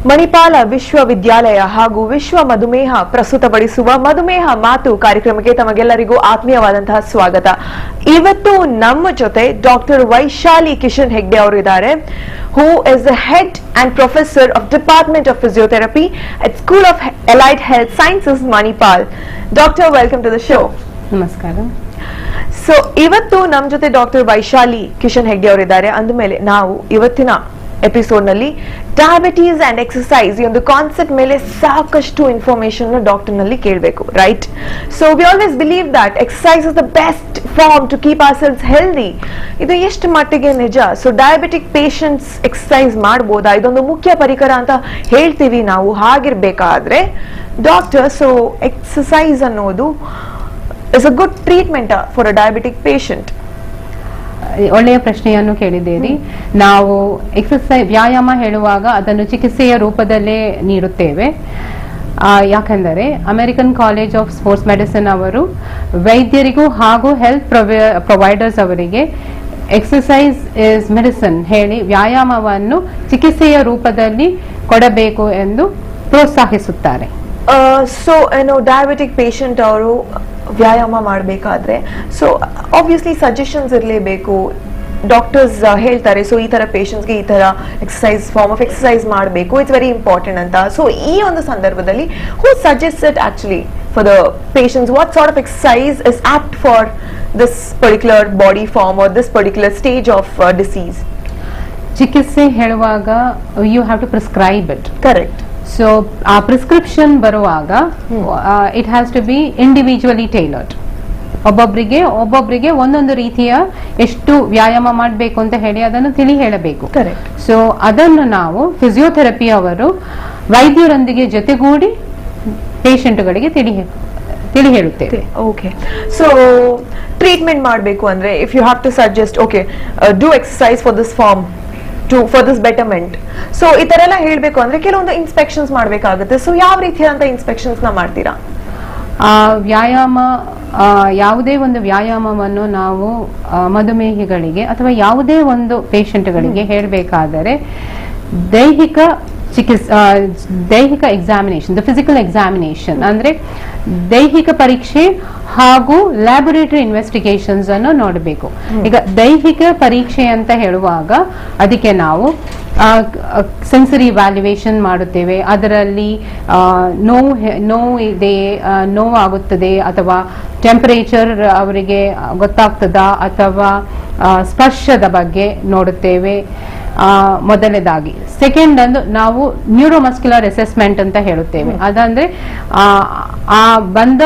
ಮಣಿಪಾಲ ವಿಶ್ವವಿದ್ಯಾಲಯ ಹಾಗೂ ವಿಶ್ವ ಮಧುಮೇಹ ಪ್ರಸ್ತುತಪಡಿಸುವ ಮಧುಮೇಹ ಮಾತು ಕಾರ್ಯಕ್ರಮಕ್ಕೆ ತಮಗೆಲ್ಲರಿಗೂ ಆತ್ಮೀಯವಾದಂತಹ ಸ್ವಾಗತ. ಇವತ್ತು ನಮ್ಮ ಜೊತೆ ಡಾಕ್ಟರ್ ವೈಶಾಲಿ ಕಿಶನ್ ಹೆಗ್ಡೆ ಅವರು ಇದ್ದಾರೆ, who is the head and professor of Department of Physiotherapy at School of Allied Health Sciences, Manipal. Doctor, welcome to the show. ನಮಸ್ಕಾರ. ಸೊ ಇವತ್ತು ನಮ್ಮ ಜೊತೆ ಡಾಕ್ಟರ್ ವೈಶಾಲಿ ಕಿಶನ್ ಹೆಗ್ಡೆ ಅವರು ಇದ್ದಾರೆ. ಅಂದಮೇಲೆ ನಾವು ಇವತ್ತಿನ ಎಪಿಸೋಡ್ ನಲ್ಲಿ ಡಯಾಬಿಟೀಸ್ ಅಂಡ್ ಎಕ್ಸರ್ಸೈಸ್ ಈ ಒಂದು ಕಾನ್ಸೆಪ್ಟ್ ಮೇಲೆ ಸಾಕಷ್ಟು ಇನ್ಫಾರ್ಮೇಶನ್ ಡಾಕ್ಟರ್ ನಲ್ಲಿ ಕೇಳಬೇಕು, right? So we always believe that exercise is the best form to keep our cells healthy. ಇದು ಎಷ್ಟು ಮಟ್ಟಿಗೆ ನಿಜ? ಸೊ ಡಯಾಬಿಟಿಕ್ ಪೇಷಂಟ್ಸ್ ಎಕ್ಸರ್ಸೈಸ್ ಮಾಡಬಹುದಾ? ಇದೊಂದು ಮುಖ್ಯ ಪರಿಕರ ಅಂತ ಹೇಳ್ತೀವಿ ನಾವು. ಹಾಗಿರ್ಬೇಕಾದ್ರೆ ಡಾಕ್ಟರ್, ಸೊ ಎಕ್ಸರ್ಸೈಸ್ ಅನ್ನೋದು is a good treatment for a diabetic patient? ಒಳ್ಳೆಯ ಪ್ರಶ್ನೆಯನ್ನು ಕೇಳಿದ್ದೀರಿ. ನಾವು ಎಕ್ಸರ್ಸೈಸ್ ವ್ಯಾಯಾಮ ಹೇಳುವಾಗ ಅದನ್ನು ಚಿಕಿತ್ಸೆಯ ರೂಪದಲ್ಲೇ ನೀಡುತ್ತೇವೆ. ಯಾಕೆಂದರೆ American college of sports medicine ಅವರು ವೈದ್ಯರಿಗೂ ಹಾಗೂ ಹೆಲ್ತ್ ಪ್ರೊವೈಡರ್ಸ್ ಅವರಿಗೆ ಎಕ್ಸರ್ಸೈಸ್ ಇಸ್ ಮೆಡಿಸಿನ್ ಹೇಳಿ ವ್ಯಾಯಾಮವನ್ನು ಚಿಕಿತ್ಸೆಯ ರೂಪದಲ್ಲಿ ಕೊಡಬೇಕು ಎಂದು ಪ್ರೋತ್ಸಾಹಿಸುತ್ತಾರೆ. ಸೊ ಏನೋ ಡಯಾಬಿಟಿಕ್ ಪೇಷಂಟ್ ಅವರು ವ್ಯಾಯಾಮ ಮಾಡಬೇಕಾದ್ರೆ ಸೊ ಆಬ್ವಿಯಸ್ಲಿ ಸಜೆಷನ್ಸ್ ಇರಲೇಬೇಕು. ಡಾಕ್ಟರ್ಸ್ ಹೇಳ್ತಾರೆ ಸೊ ಈ ತರ ಪೇಷಂಟ್ಸ್ಗೆ ಈ ತರ ಎಕ್ಸರ್ಸೈಸ್ ಫಾರ್ಮ್ ಆಫ್ ಎಕ್ಸರ್ಸೈಸ್ ಮಾಡಬೇಕು, ಇಟ್ಸ್ ವೆರಿ ಇಂಪಾರ್ಟೆಂಟ್ ಅಂತ. ಸೊ ಈ ಒಂದು ಸಂದರ್ಭದಲ್ಲಿ who suggest it actually for the patients? What sort of exercise is opt for this particular body form or this particular stage of disease? ಚಿಕಿತ್ಸೆ ಹೇಳುವಾಗ you have to prescribe it. Correct. So ಆ prescription ಬರುವಾಗ it has to be individually tailored. ಒಬ್ಬೊಬ್ಬರಿಗೆ ಒಂದೊಂದು ರೀತಿಯ ಎಷ್ಟು ವ್ಯಾಯಾಮ ಮಾಡಬೇಕು ಅಂತ ಹೇಳಿ ಅದನ್ನು ತಿಳಿ ಹೇಳಬೇಕು. ಸೊ ಅದನ್ನು ನಾವು ಫಿಸಿಯೋಥೆರಪಿ ಅವರು ವೈದ್ಯರೊಂದಿಗೆ ಜೊತೆಗೂಡಿ ಪೇಷಂಟ್ಗಳಿಗೆ ತಿಳಿ ಹೇಳುತ್ತೇವೆ. ಓಕೆ. ಸೊ ಟ್ರೀಟ್ಮೆಂಟ್ ಮಾಡಬೇಕು ಅಂದ್ರೆ if you have to suggest okay do exercise for this form for this betterment, so ಈ ತರ ಎಲ್ಲ ಹೇಳ್ಬೇಕು ಅಂದ್ರೆ ಕೆಲವೊಂದು ಇನ್ಸ್ಪೆಕ್ಷನ್ಸ್ ಮಾಡ್ಬೇಕಾಗುತ್ತೆ. ಸೊ ಯಾವ ರೀತಿಯಾದಂತ ಇನ್ಸ್ಪೆಕ್ಷನ್ಸ್ ನ ಮಾಡ್ತೀರಾ? ವ್ಯಾಯಾಮ ಯಾವುದೇ ಒಂದು ವ್ಯಾಯಾಮವನ್ನು ನಾವು ಮಧುಮೇಹಿಗಳಿಗೆ ಅಥವಾ ಯಾವುದೇ ಒಂದು ಪೇಷಂಟ್ಗಳಿಗೆ ಹೇಳಬೇಕಾದರೆ ದೈಹಿಕ ಎಕ್ಸಾಮಿನೇಷನ್, ದ ಫಿಸಿಕಲ್ ಎಕ್ಸಾಮಿನೇಷನ್ ಅಂದ್ರೆ ದೈಹಿಕ ಪರೀಕ್ಷೆ ಹಾಗೂ ಲ್ಯಾಬೊರೇಟರಿ ಇನ್ವೆಸ್ಟಿಗೇಷನ್ಸ್ ಅನ್ನು ನೋಡಬೇಕು. ಈಗ ದೈಹಿಕ ಪರೀಕ್ಷೆ ಅಂತ ಹೇಳುವಾಗ ಅದಕ್ಕೆ ನಾವು ಸೆನ್ಸರಿ ವ್ಯಾಲ್ಯುವೇಷನ್ ಮಾಡುತ್ತೇವೆ. ಅದರಲ್ಲಿ ನೋವಾಗುತ್ತದೆ ಅಥವಾ ಟೆಂಪರೇಚರ್ ಅವರಿಗೆ ಗೊತ್ತಾಗ್ತದಾ ಅಥವಾ ಸ್ಪರ್ಶದ ಬಗ್ಗೆ ನೋಡುತ್ತೇವೆ ಮೊದಲನೇದಾಗಿ. ಸೆಕೆಂಡ್ ಅಂದು ನಾವು ನ್ಯೂರೋಮಸ್ಕ್ಯುಲರ್ ಅಸೆಸ್ಮೆಂಟ್ ಅಂತ ಹೇಳುತ್ತೇವೆ. ಅದಂದ್ರೆ ಆ ಬಂದ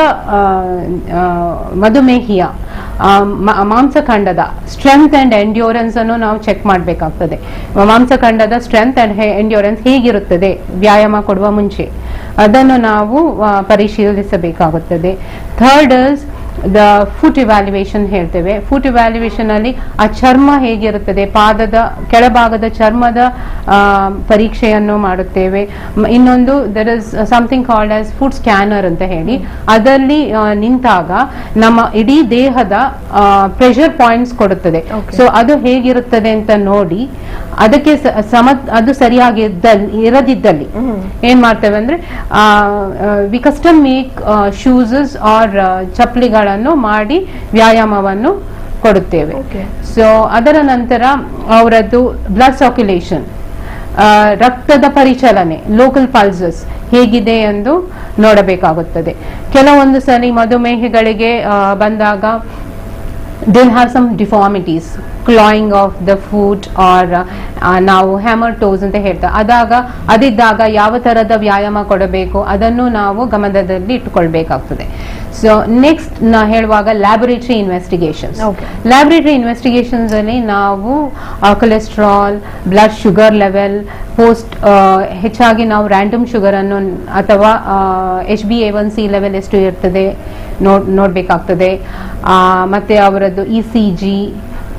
ಮಧುಮೇಹಿಯ ಮಾಂಸಖಂಡದ ಸ್ಟ್ರೆಂತ್ ಅಂಡ್ ಎಂಡ್ಯೂರೆನ್ಸ್ ಅನ್ನು ನಾವು ಚೆಕ್ ಮಾಡಬೇಕಾಗ್ತದೆ. ಮಾಂಸಖಂಡದ ಸ್ಟ್ರೆಂತ್ ಅಂಡ್ ಎಂಡ್ಯೂರೆನ್ಸ್ ಹೇಗಿರುತ್ತದೆ ವ್ಯಾಯಾಮ ಕೊಡುವ ಮುಂಚೆ ಅದನ್ನು ನಾವು ಪರಿಶೀಲಿಸಬೇಕಾಗುತ್ತದೆ. Third is the foot evaluation ಹೇಳ್ತೇವೆ. ಫುಟ್ ಇವ್ಯಾಲ್ಯುವೇಷನ್ ಅಲ್ಲಿ ಆ ಚರ್ಮ ಹೇಗಿರುತ್ತದೆ, ಪಾದದ ಕೆಳಭಾಗದ ಚರ್ಮದ ಪರೀಕ್ಷೆಯನ್ನು ಮಾಡುತ್ತೇವೆ. ಇನ್ನೊಂದು there is something called as foot scanner ಅಂತ ಹೇಳಿ, ಅದರಲ್ಲಿ ನಿಂತಾಗ ನಮ್ಮ ಇಡೀ ದೇಹದ ಪ್ರೆಷರ್ ಪಾಯಿಂಟ್ಸ್ ಕೊಡುತ್ತದೆ. ಸೊ ಅದು ಹೇಗಿರುತ್ತದೆ ಅಂತ ನೋಡಿ ಅದಕ್ಕೆ ಅದು ಸರಿಯಾಗಿ ಇರದಿದ್ದಲ್ಲಿ ಏನ್ ಮಾಡ್ತೇವೆ ಅಂದ್ರೆ ವಿ ಕಸ್ಟಮ್ ಮೇಕ್ ಶೂಸಸ್ ಆರ್ ಚಪ್ಪಲಿಗಳನ್ನು ಮಾಡಿ ವ್ಯಾಯಾಮವನ್ನು ಕೊಡುತ್ತೇವೆ. ಸೊ ಅದರ ನಂತರ ಅವರದ್ದು ಬ್ಲಡ್ ಸರ್ಕ್ಯುಲೇಷನ್, ರಕ್ತದ ಪರಿಚಲನೆ, ಲೋಕಲ್ ಪಲ್ಸಸ್ ಹೇಗಿದೆ ಎಂದು ನೋಡಬೇಕಾಗುತ್ತದೆ. ಕೆಲವೊಂದು ಸರಿ ಮಧುಮೇಹಿಗಳಿಗೆ ಬಂದಾಗ they'll have some deformities, clawing of the foot or ನಾವು ಹ್ಯಾಮರ್ ಟೋಸ್ ಅಂತ ಹೇಳ್ತಾರೆ. ಅದಿದ್ದಾಗ ಯಾವ ತರದ ವ್ಯಾಯಾಮ ಕೊಡಬೇಕು ಅದನ್ನು ನಾವು ಗಮನದಲ್ಲಿ ಇಟ್ಟುಕೊಳ್ಬೇಕಾಗ್ತದೆ. ಸೊ ನೆಕ್ಸ್ಟ್ ನಾ ಹೇಳುವಾಗ ಲ್ಯಾಬೊರೇಟರಿ ಇನ್ವೆಸ್ಟಿಗೇಷನ್ಸ್. ಲ್ಯಾಬೊರೇಟರಿ ಇನ್ವೆಸ್ಟಿಗೇಷನ್ಸ್ ಅಲ್ಲಿ ನಾವು ಕೊಲೆಸ್ಟ್ರಾಲ್, ಬ್ಲಡ್ ಶುಗರ್ ಲೆವೆಲ್, ಹೆಚ್ಚಾಗಿ ನಾವು ರ್ಯಾಂಡಮ್ ಶುಗರ್ ಅನ್ನು ಅಥವಾ HbA1c ಲೆವೆಲ್ ಎಷ್ಟು ಇರ್ತದೆ ನೋಡ್ಬೇಕಾಗ್ತದೆ. ಮತ್ತೆ ಅವರದ್ದು ECG,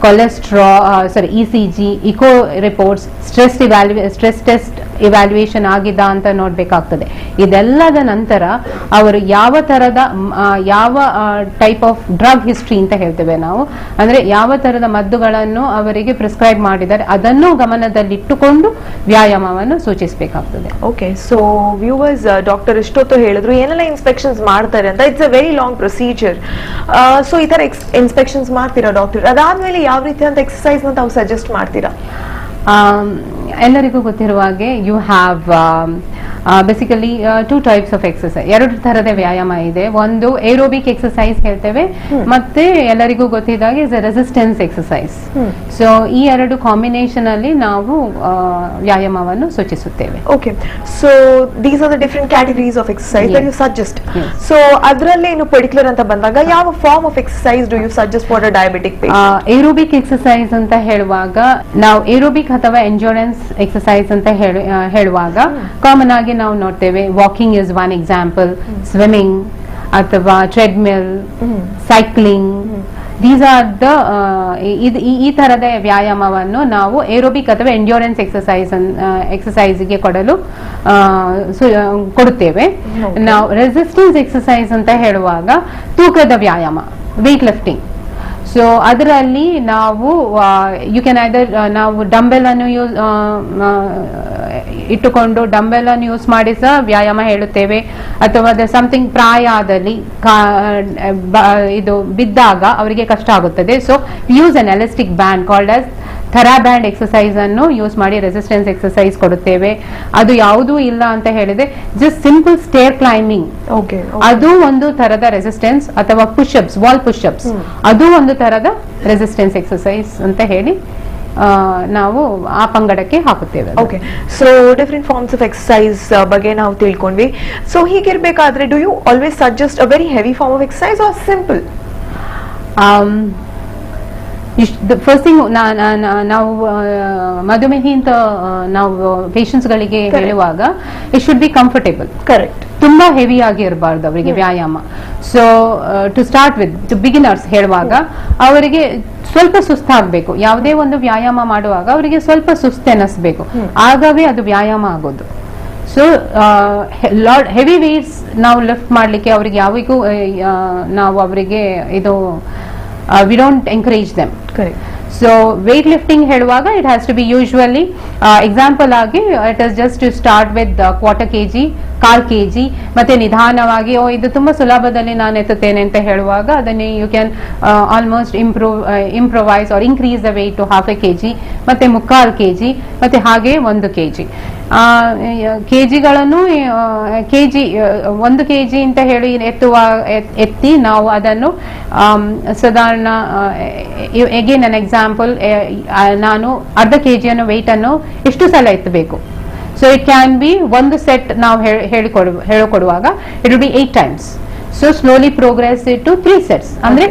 cholesterol ECG, echo reports, stress test evaluation ಆಗಿದ್ದ ಅಂತ ನೋಡ್ಬೇಕಾಗ್ತದೆ. ಇದೆಲ್ಲದ ನಂತರ ಅವರು ಯಾವ ತರದ ಯಾವ ಟೈಪ್ ಆಫ್ ಡ್ರಗ್ ಹಿಸ್ಟ್ರಿ ಅಂತ ಹೇಳ್ತೇವೆ ನಾವು, ಅಂದ್ರೆ ಯಾವ ತರದ ಮದ್ದುಗಳನ್ನು ಅವರಿಗೆ ಪ್ರಿಸ್ಕ್ರೈಬ್ ಮಾಡಿದ್ದಾರೆ ಅದನ್ನು ಗಮನದಲ್ಲಿಟ್ಟುಕೊಂಡು ವ್ಯಾಯಾಮವನ್ನು ಸೂಚಿಸಬೇಕಾಗ್ತದೆ. ಓಕೆ, ಸೊ ವ್ಯೂವರ್ಸ್, ಡಾಕ್ಟರ್ ಇಷ್ಟೊತ್ತು ಹೇಳಿದ್ರು ಏನೆಲ್ಲ ಇನ್ಸ್ಪೆಕ್ಷನ್ಸ್ ಮಾಡ್ತಾರೆ ಅಂತ. It's a very long procedure. So ಈ ತರ ಇನ್ಸ್ಪೆಕ್ಷನ್ಸ್ ಮಾಡ್ತೀರಾ ಡಾಕ್ಟರ್? ಅದಾದ್ಮೇಲೆ ಯಾವ ರೀತಿಯಂತ ಎಕ್ಸರ್ಸೈಸ್ ತಾವು ಸಜೆಸ್ಟ್ ಮಾಡ್ತೀರಾ? ಎಲ್ಲರಿಗೂ ಗೊತ್ತಿರುವ ಹಾಗೆ you have basically 2 types of exercise, 2 ತರದ ವ್ಯಾಯಾಮ ಇದೆ. ಒಂದು ಏರೋಬಿಕ್ ಎಕ್ಸರ್ಸೈಸ್ ಹೇಳ್ತೇವೆ, ಮತ್ತೆ ಎಲ್ಲರಿಗೂ ಗೊತ್ತಿದ್ದಾಗೆ ರೆಸಿಸ್ಟೆನ್ಸ್ ಎಕ್ಸರ್ಸೈಸ್. ಸೊ ಈ 2 ಕಾಂಬಿನೇಷನ್ ಅಲ್ಲಿ ನಾವು ವ್ಯಾಯಾಮವನ್ನು ಸೂಚಿಸುತ್ತೇವೆ. Okay, so these are the different categories of exercise that you suggest. So ಅದರಲ್ಲೇ ಇನ್ನು ಪರ್ಟಿಕ್ಯುಲರ್ ಅಂತ ಬಂದಾಗ ಯಾವ form of exercise do you suggest for a diabetic patient? Aerobic exercise ಅಂತ ಹೇಳುವಾಗ ನಾವು ಏರೋಬಿಕ್ ಅಥವಾ ಎಂಜೂರೆನ್ಸ್ ಎಕ್ಸರ್ಸೈಸ್ ಅಂತ ಹೇಳುವಾಗ ಕಾಮನ್ ಆಗಿ ನಾವು ನೋಡ್ತೇವೆ walking is one example, swimming ಅಥವಾ treadmill, cycling. These are the ಈ ತರದ ವ್ಯಾಯಾಮವನ್ನು ನಾವು ಏರೋಬಿಕ್ ಅಥವಾ ಎಂಡ್ಯೂರೆನ್ಸ್ ಎಕ್ಸರ್ಸೈಸ್ಗೆ ಕೊಡುತ್ತೇವೆ. ನಾವು ರೆಸಿಸ್ಟೆನ್ಸ್ ಎಕ್ಸರ್ಸೈಸ್ ಅಂತ ಹೇಳುವಾಗ ತೂಕದ ವ್ಯಾಯಾಮ, ವೇಟ್ ಲಿಫ್ಟಿಂಗ್. ಸೊ ಅದರಲ್ಲಿ ನಾವು ಯು ಕ್ಯಾನ್ ಐದರ್ ನಾವು ಡಂಬೆಲ್ ಅನ್ನು ಇಟ್ಟುಕೊಂಡು ಡಂಬೆಲ್ ಅನ್ನು ಯೂಸ್ ಮಾಡಿ ಸಹ ವ್ಯಾಯಾಮ ಹೇಳುತ್ತೇವೆ, ಅಥವಾ ಸಮಥಿಂಗ್ ಪ್ರಾಯ ಆದಲ್ಲಿ ಇದು ಬಿದ್ದಾಗ ಅವರಿಗೆ ಕಷ್ಟ ಆಗುತ್ತದೆ. So use an elastic band called as theraband exercise ಅನ್ನು ಯೂಸ್ ಮಾಡಿ ರೆಸಿಸ್ಟೆನ್ಸ್ ಎಕ್ಸರ್ಸೈಸ್ ಕೊಡುತ್ತೇವೆ. ಅದು ಯಾವುದೂ ಇಲ್ಲ ಅಂತ ಹೇಳಿದ್ರೆ ಜಸ್ಟ್ ಸಿಂಪಲ್ ಸ್ಟೇರ್ ಕ್ಲೈಂಬಿಂಗ್, ಅದು ಒಂದು ತರದ ರೆಸಿಸ್ಟೆನ್ಸ್, ಅಥವಾ ಪುಷ್ಅಪ್ಸ್, ವಾಲ್ ಪುಷ್ಅಪ್ಸ್, ಅದು ಒಂದು ತರದ ರೆಸಿಸ್ಟೆನ್ಸ್ ಎಕ್ಸರ್ಸೈಸ್ ಅಂತ ಹೇಳಿ ನಾವು ಆ ಪಂಗಡಕ್ಕೆ ಹಾಕುತ್ತೇವೆ. Okay, so different forms of exercise ಬಗ್ಗೆ ನಾವು ತಿಳ್ಕೊಂಡ್ವಿ. ಸೊ ಹೀಗಿರ್ಬೇಕಾದ್ರೆ do you always suggest a very heavy form of exercise or simple? First thing ನಾವು ಮಧುಮೇಹಿ ಅಂತ ನಾವು ಪೇಷಂಟ್ಸ್ ಗಳಿಗೆ ಹೇಳುವಾಗ it should be comfortable. Correct, ತುಂಬಾ ಹೆವಿ ಆಗಿ ಇರಬಾರ್ದು ಅವರಿಗೆ ವ್ಯಾಯಾಮ. So to start with beginners ಹೇಳುವಾಗ ಅವರಿಗೆ ಸ್ವಲ್ಪ ಸುಸ್ತಾಗಬೇಕು. ಯಾವುದೇ ಒಂದು ವ್ಯಾಯಾಮ ಮಾಡುವಾಗ ಅವರಿಗೆ ಸ್ವಲ್ಪ ಸುಸ್ತೆನಿಸ್ಬೇಕು, ಆಗವೇ ಅದು ವ್ಯಾಯಾಮ ಆಗೋದು. ಸೊ ಹೆವಿ ವೇಟ್ಸ್ ನಾವು ಲಿಫ್ಟ್ ಮಾಡ್ಲಿಕ್ಕೆ ಅವರಿಗೆ ಯಾವಿಗೂ ನಾವು ಅವರಿಗೆ ಇದು we don't encourage them. Correct. So weight lifting ಹೇಳುವಾಗ it has to be usually example ಆಗಿ it is just to start with quarter kg, 1/4 kg, ಮತ್ತೆ ನಿಧಾನವಾಗಿ ಇದು ತುಂಬಾ ಸುಲಭದಲ್ಲಿ ನಾನು ಎತ್ತುತ್ತೇನೆ ಅಂತ ಹೇಳುವಾಗ ಅದನ್ನೇ you can almost improvise or increase the weight to 1/2 kg, ಮತ್ತೆ 1/4 kg, ಮತ್ತೆ ಹಾಗೆ 1 kg. ಕೆಜಿಗಳನ್ನು ಒಂದು ಕೆಜಿ ಅಂತ ಹೇಳಿ ಎತ್ತಿ ನಾವು ಅದನ್ನು ಸಾಧಾರಣ ಎಗೇನ್ ಅನ್ ಎಕ್ಸಾಂಪಲ್, ನಾನು ಅರ್ಧ ಕೆಜಿಯನ್ನು ವೆಯ್ಟ್ ಅನ್ನು ಎಷ್ಟು ಸಲ ಎತ್ತಬೇಕು. ಸೊ ಇಟ್ ಕ್ಯಾನ್ ಬಿ ಒಂದು ಸೆಟ್ ನಾವು ಹೇಳಿಕೊಡುವಾಗ it will be 8 times. So slowly progress to 3 sets, ಅಂದ್ರೆ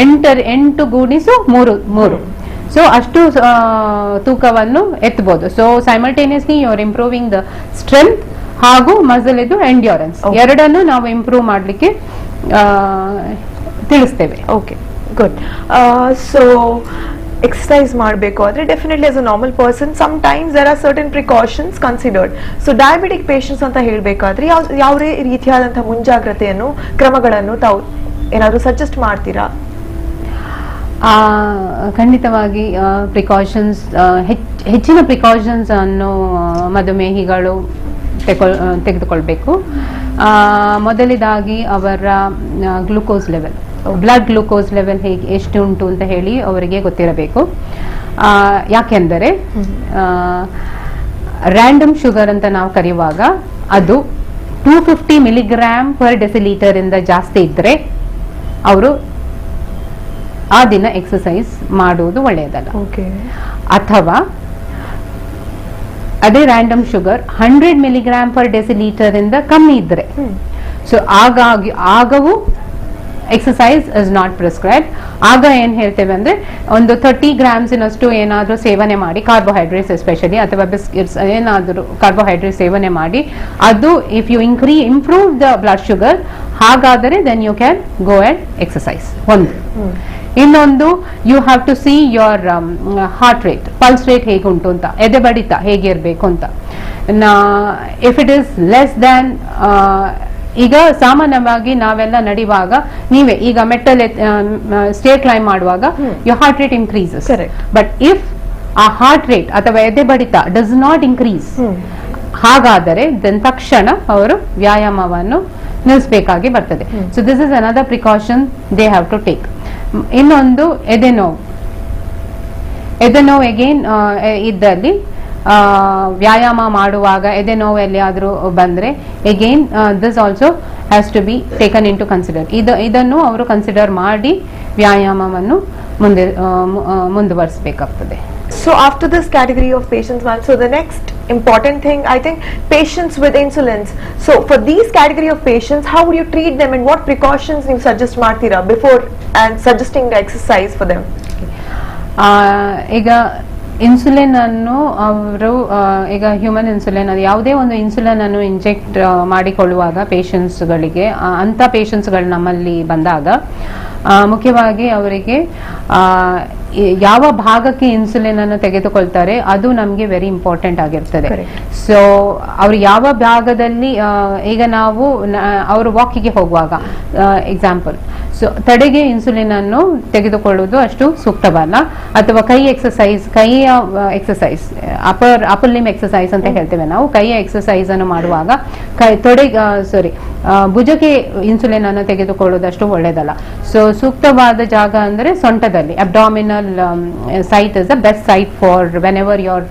8 ಗೂಣಿಸು 3. ಸೊ ಅಷ್ಟು ತೂಕವನ್ನು ಎತ್ತಬಹುದು. So simultaneously you are improving the strength ಹಾಗೂ ಮಸಲ್ ಇದು ಎಂಡ್ಯೂರೆನ್ಸ್, ಎರಡನ್ನು ನಾವು ಇಂಪ್ರೂವ್ ಮಾಡಲಿಕ್ಕೆ ತಿಳಿಸ್ತೇವೆ. Okay, good. ಸೊ ಎಕ್ಸರ್ಸೈಸ್ ಮಾಡಬೇಕು ಆದರೆ definitely as a normal person some times there are certain precautions considered. So diabetic patients ಅಂತ ಹೇಳಬೇಕಾದ್ರೆ ಯಾವ ರೀತಿಯಾದಂತಹ ಮುಂಜಾಗ್ರತೆಯನ್ನು ಕ್ರಮಗಳನ್ನು ತಾವು ಏನಾದರೂ ಸಜೆಸ್ಟ್ ಮಾಡ್ತೀರಾ? ಖಂಡಿತವಾಗಿ ಪ್ರಿಕಾಷನ್ಸ್, ಹೆಚ್ಚಿನ ಪ್ರಿಕಾಷನ್ಸ್ ಅನ್ನು ಮಧುಮೇಹಿಗಳು ತೆಗೆದುಕೊಳ್ಬೇಕು. ಮೊದಲಿದಾಗಿ ಅವರ glucose level, blood glucose level ಎಷ್ಟು ಉಂಟು ಅಂತ ಹೇಳಿ ಅವರಿಗೆ ಗೊತ್ತಿರಬೇಕು. ಯಾಕೆಂದರೆ ರ್ಯಾಂಡಮ್ ಶುಗರ್ ಅಂತ ನಾವು ಕರೆಯುವಾಗ ಅದು 250 mg/dL ಇಂದ ಜಾಸ್ತಿ ಇದ್ರೆ ಅವರು ಆ ದಿನ ಎಕ್ಸರ್ಸೈಸ್ ಮಾಡುವುದು ಒಳ್ಳೆಯದಲ್ಲ. ಅಥವಾ ಅದೇ ರ್ಯಾಂಡಮ್ ಶುಗರ್ 100 mg/dL ಇಂದ ಕಮ್ಮಿ ಇದ್ರೆ, ಸೊ ಆಗವೂ ಎಕ್ಸರ್ಸೈಸ್ ಇಸ್ ನಾಟ್ ಪ್ರಿಸ್ಕ್ರೈಬ್. ಆಗ ಏನ್ ಹೇಳ್ತೇವೆ ಅಂದ್ರೆ ಒಂದು 30 grams ಏನಾದ್ರೂ ಸೇವನೆ ಮಾಡಿ, ಕಾರ್ಬೋಹೈಡ್ರೇಟ್ಸ್ ಎಸ್ಪೆಷಲಿ, ಅಥವಾ ಬಿಸ್ಕಿಟ್ಸ್ ಏನಾದ್ರೂ ಕಾರ್ಬೋಹೈಡ್ರೇಟ್ ಸೇವನೆ ಮಾಡಿ, ಅದು if you improve the blood sugar, ಹಾಗಾದರೆ then you can go and exercise. ಒಂದು ಇನ್ನೊಂದು you have to see your heart rate, pulse rate ಹೇಗೆ ಉಂಟು ಅಂತ, ಎದೆ ಬಡಿತ ಹೇಗೆ ಇರಬೇಕು ಅಂತ. If it is less than, ಈಗ ಸಾಮಾನ್ಯವಾಗಿ ನಾವೆಲ್ಲ ನಡೆಯುವಾಗ ನೀವೇ ಈಗ ಮೆಟ್ಟಲ್ ಸ್ಟೇರ್ ಕ್ಲೈಂಬ್ ಮಾಡುವಾಗ your heart rate increases. But if ಆ ಹಾರ್ಟ್ ರೇಟ್ ಅಥವಾ ಎದೆ ಬಡಿತ ಡಸ್ ನಾಟ್ ಇನ್ಕ್ರೀಸ್, ಹಾಗಾದರೆ ತಕ್ಷಣ ಅವರು ವ್ಯಾಯಾಮವನ್ನು ನಿಲ್ಲಿಸಬೇಕಾಗಿ ಬರ್ತದೆ. So this is another precaution they have to take. ಇನ್ನೊಂದು ಎದೆನೋವು ಎಗೇನ್ ಇದ್ದಲ್ಲಿ ವ್ಯಾಯಾಮ ಮಾಡುವಾಗ ಎದೆ ನೋವು ಎಲ್ಲಿಯಾದ್ರೂ ಬಂದ್ರೆ again this also has to be taken into consider. ಇದನ್ನು ಅವರು ಕನ್ಸಿಡರ್ ಮಾಡಿ ವ್ಯಾಯಾಮವನ್ನು ಮುಂದುವರಿಸಬೇಕಾಗ್ತದೆ. So after this category of patients, ma'am, so the next important thing, I think, patients with insulins. So for these category of patients, how would you treat them and what precautions you suggest ಮಾಡ್ತೀರಾ before and suggesting the exercise for them? ಈಗ insulin ಅನ್ನು ಅವರು ಈಗ human insulin, ಅದು ಯಾವುದೇ ಒಂದು insulin ಅನ್ನು inject ಮಾಡಿಕೊಳ್ಳುವಾಗ ಪೇಷಂಟ್ಸ್ಗಳಿಗೆ, ಅಂಥ ಪೇಷಂಟ್ಸ್ಗಳು ನಮ್ಮಲ್ಲಿ ಬಂದಾಗ ಮುಖ್ಯವಾಗಿ ಅವರಿಗೆ ಯಾವ ಭಾಗಕ್ಕೆ ಇನ್ಸುಲಿನ್ ಅನ್ನು ತೆಗೆದುಕೊಳ್ತಾರೆ ಅದು ನಮಗೆ ವೆರಿ ಇಂಪಾರ್ಟೆಂಟ್ ಆಗಿರ್ತದೆ. ಸೊ ಅವ್ರು ಯಾವ ಭಾಗದಲ್ಲಿ, ಈಗ ನಾವು ಅವರು ವಾಕಿಗೆ ಹೋಗುವಾಗ ಎಕ್ಸಾಂಪಲ್, ಸೊ ತಡೆಗೆ ಇನ್ಸುಲಿನ್ ಅನ್ನು ತೆಗೆದುಕೊಳ್ಳುವುದು ಅಷ್ಟು ಸೂಕ್ತವಲ್ಲ. ಅಥವಾ ಕೈಯ ಎಕ್ಸಸೈಸ್ ಅಪರ್ ಲಿಂಬ್ ಎಕ್ಸಸೈಸ್ ಅಂತ ಹೇಳ್ತೇವೆ ನಾವು. ಕೈಯ ಎಕ್ಸಸೈಸ್ ಅನ್ನು ಮಾಡುವಾಗ ಭುಜಕ್ಕೆ ಇನ್ಸುಲಿನ್ ಅನ್ನು ತೆಗೆದುಕೊಳ್ಳುವುದು ಅಷ್ಟು ಒಳ್ಳೆಯದಲ್ಲ. ಸೊ ಸೂಕ್ತವಾದ ಜಾಗ ಅಂದರೆ ಸೊಂಟದಲ್ಲಿ, abdominal site is the best site for whenever your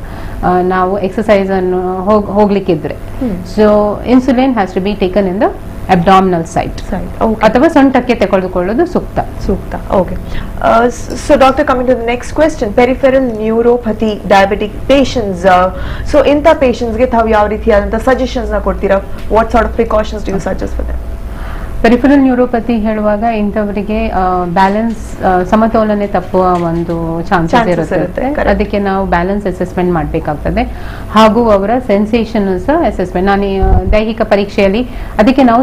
ನಾವು ಎಕ್ಸಸೈಸ್ ಅನ್ನು ಹೋಗ್ಲಿಕ್ಕಿದ್ರೆ. So insulin has to be taken in the abdominal site. ಅಥವಾ ಸೊಂಟಕ್ಕೆ ತೆಗೆದುಕೊಳ್ಳೋದು ಸೂಕ್ತ. Okay. So doctor, coming to the next question, peripheral neuropathy diabetic patients. So ಇಂಥ patients ಗೆ ತಾವು ಯಾವ ರೀತಿಯಾದಂಥ suggestions ನ ಕೊಡ್ತೀರಾ? What sort of precautions do you suggest for them? Peripheral neuropathy ಹೇಳುವಾಗ ಇಂಥವರಿಗೆ ಬ್ಯಾಲೆನ್ಸ್, ಸಮತೋಲನೆ ತಪ್ಪುವ ಒಂದು ಚಾನ್ಸಸ್ ಇರುತ್ತೆ. ಅದಕ್ಕೆ ನಾವು ಬ್ಯಾಲೆನ್ಸ್ ಅಸೆಸ್ಮೆಂಟ್ ಮಾಡಬೇಕಾಗ್ತದೆ. ಹಾಗೂ ಅವರ ಸೆನ್ಸೇಷನ್ಸ್ ಅಸೆಸ್ಮೆಂಟ್, ನಾನು ದೈಹಿಕ ಪರೀಕ್ಷೆಯಲ್ಲಿ ಅದಕ್ಕೆ ನಾವು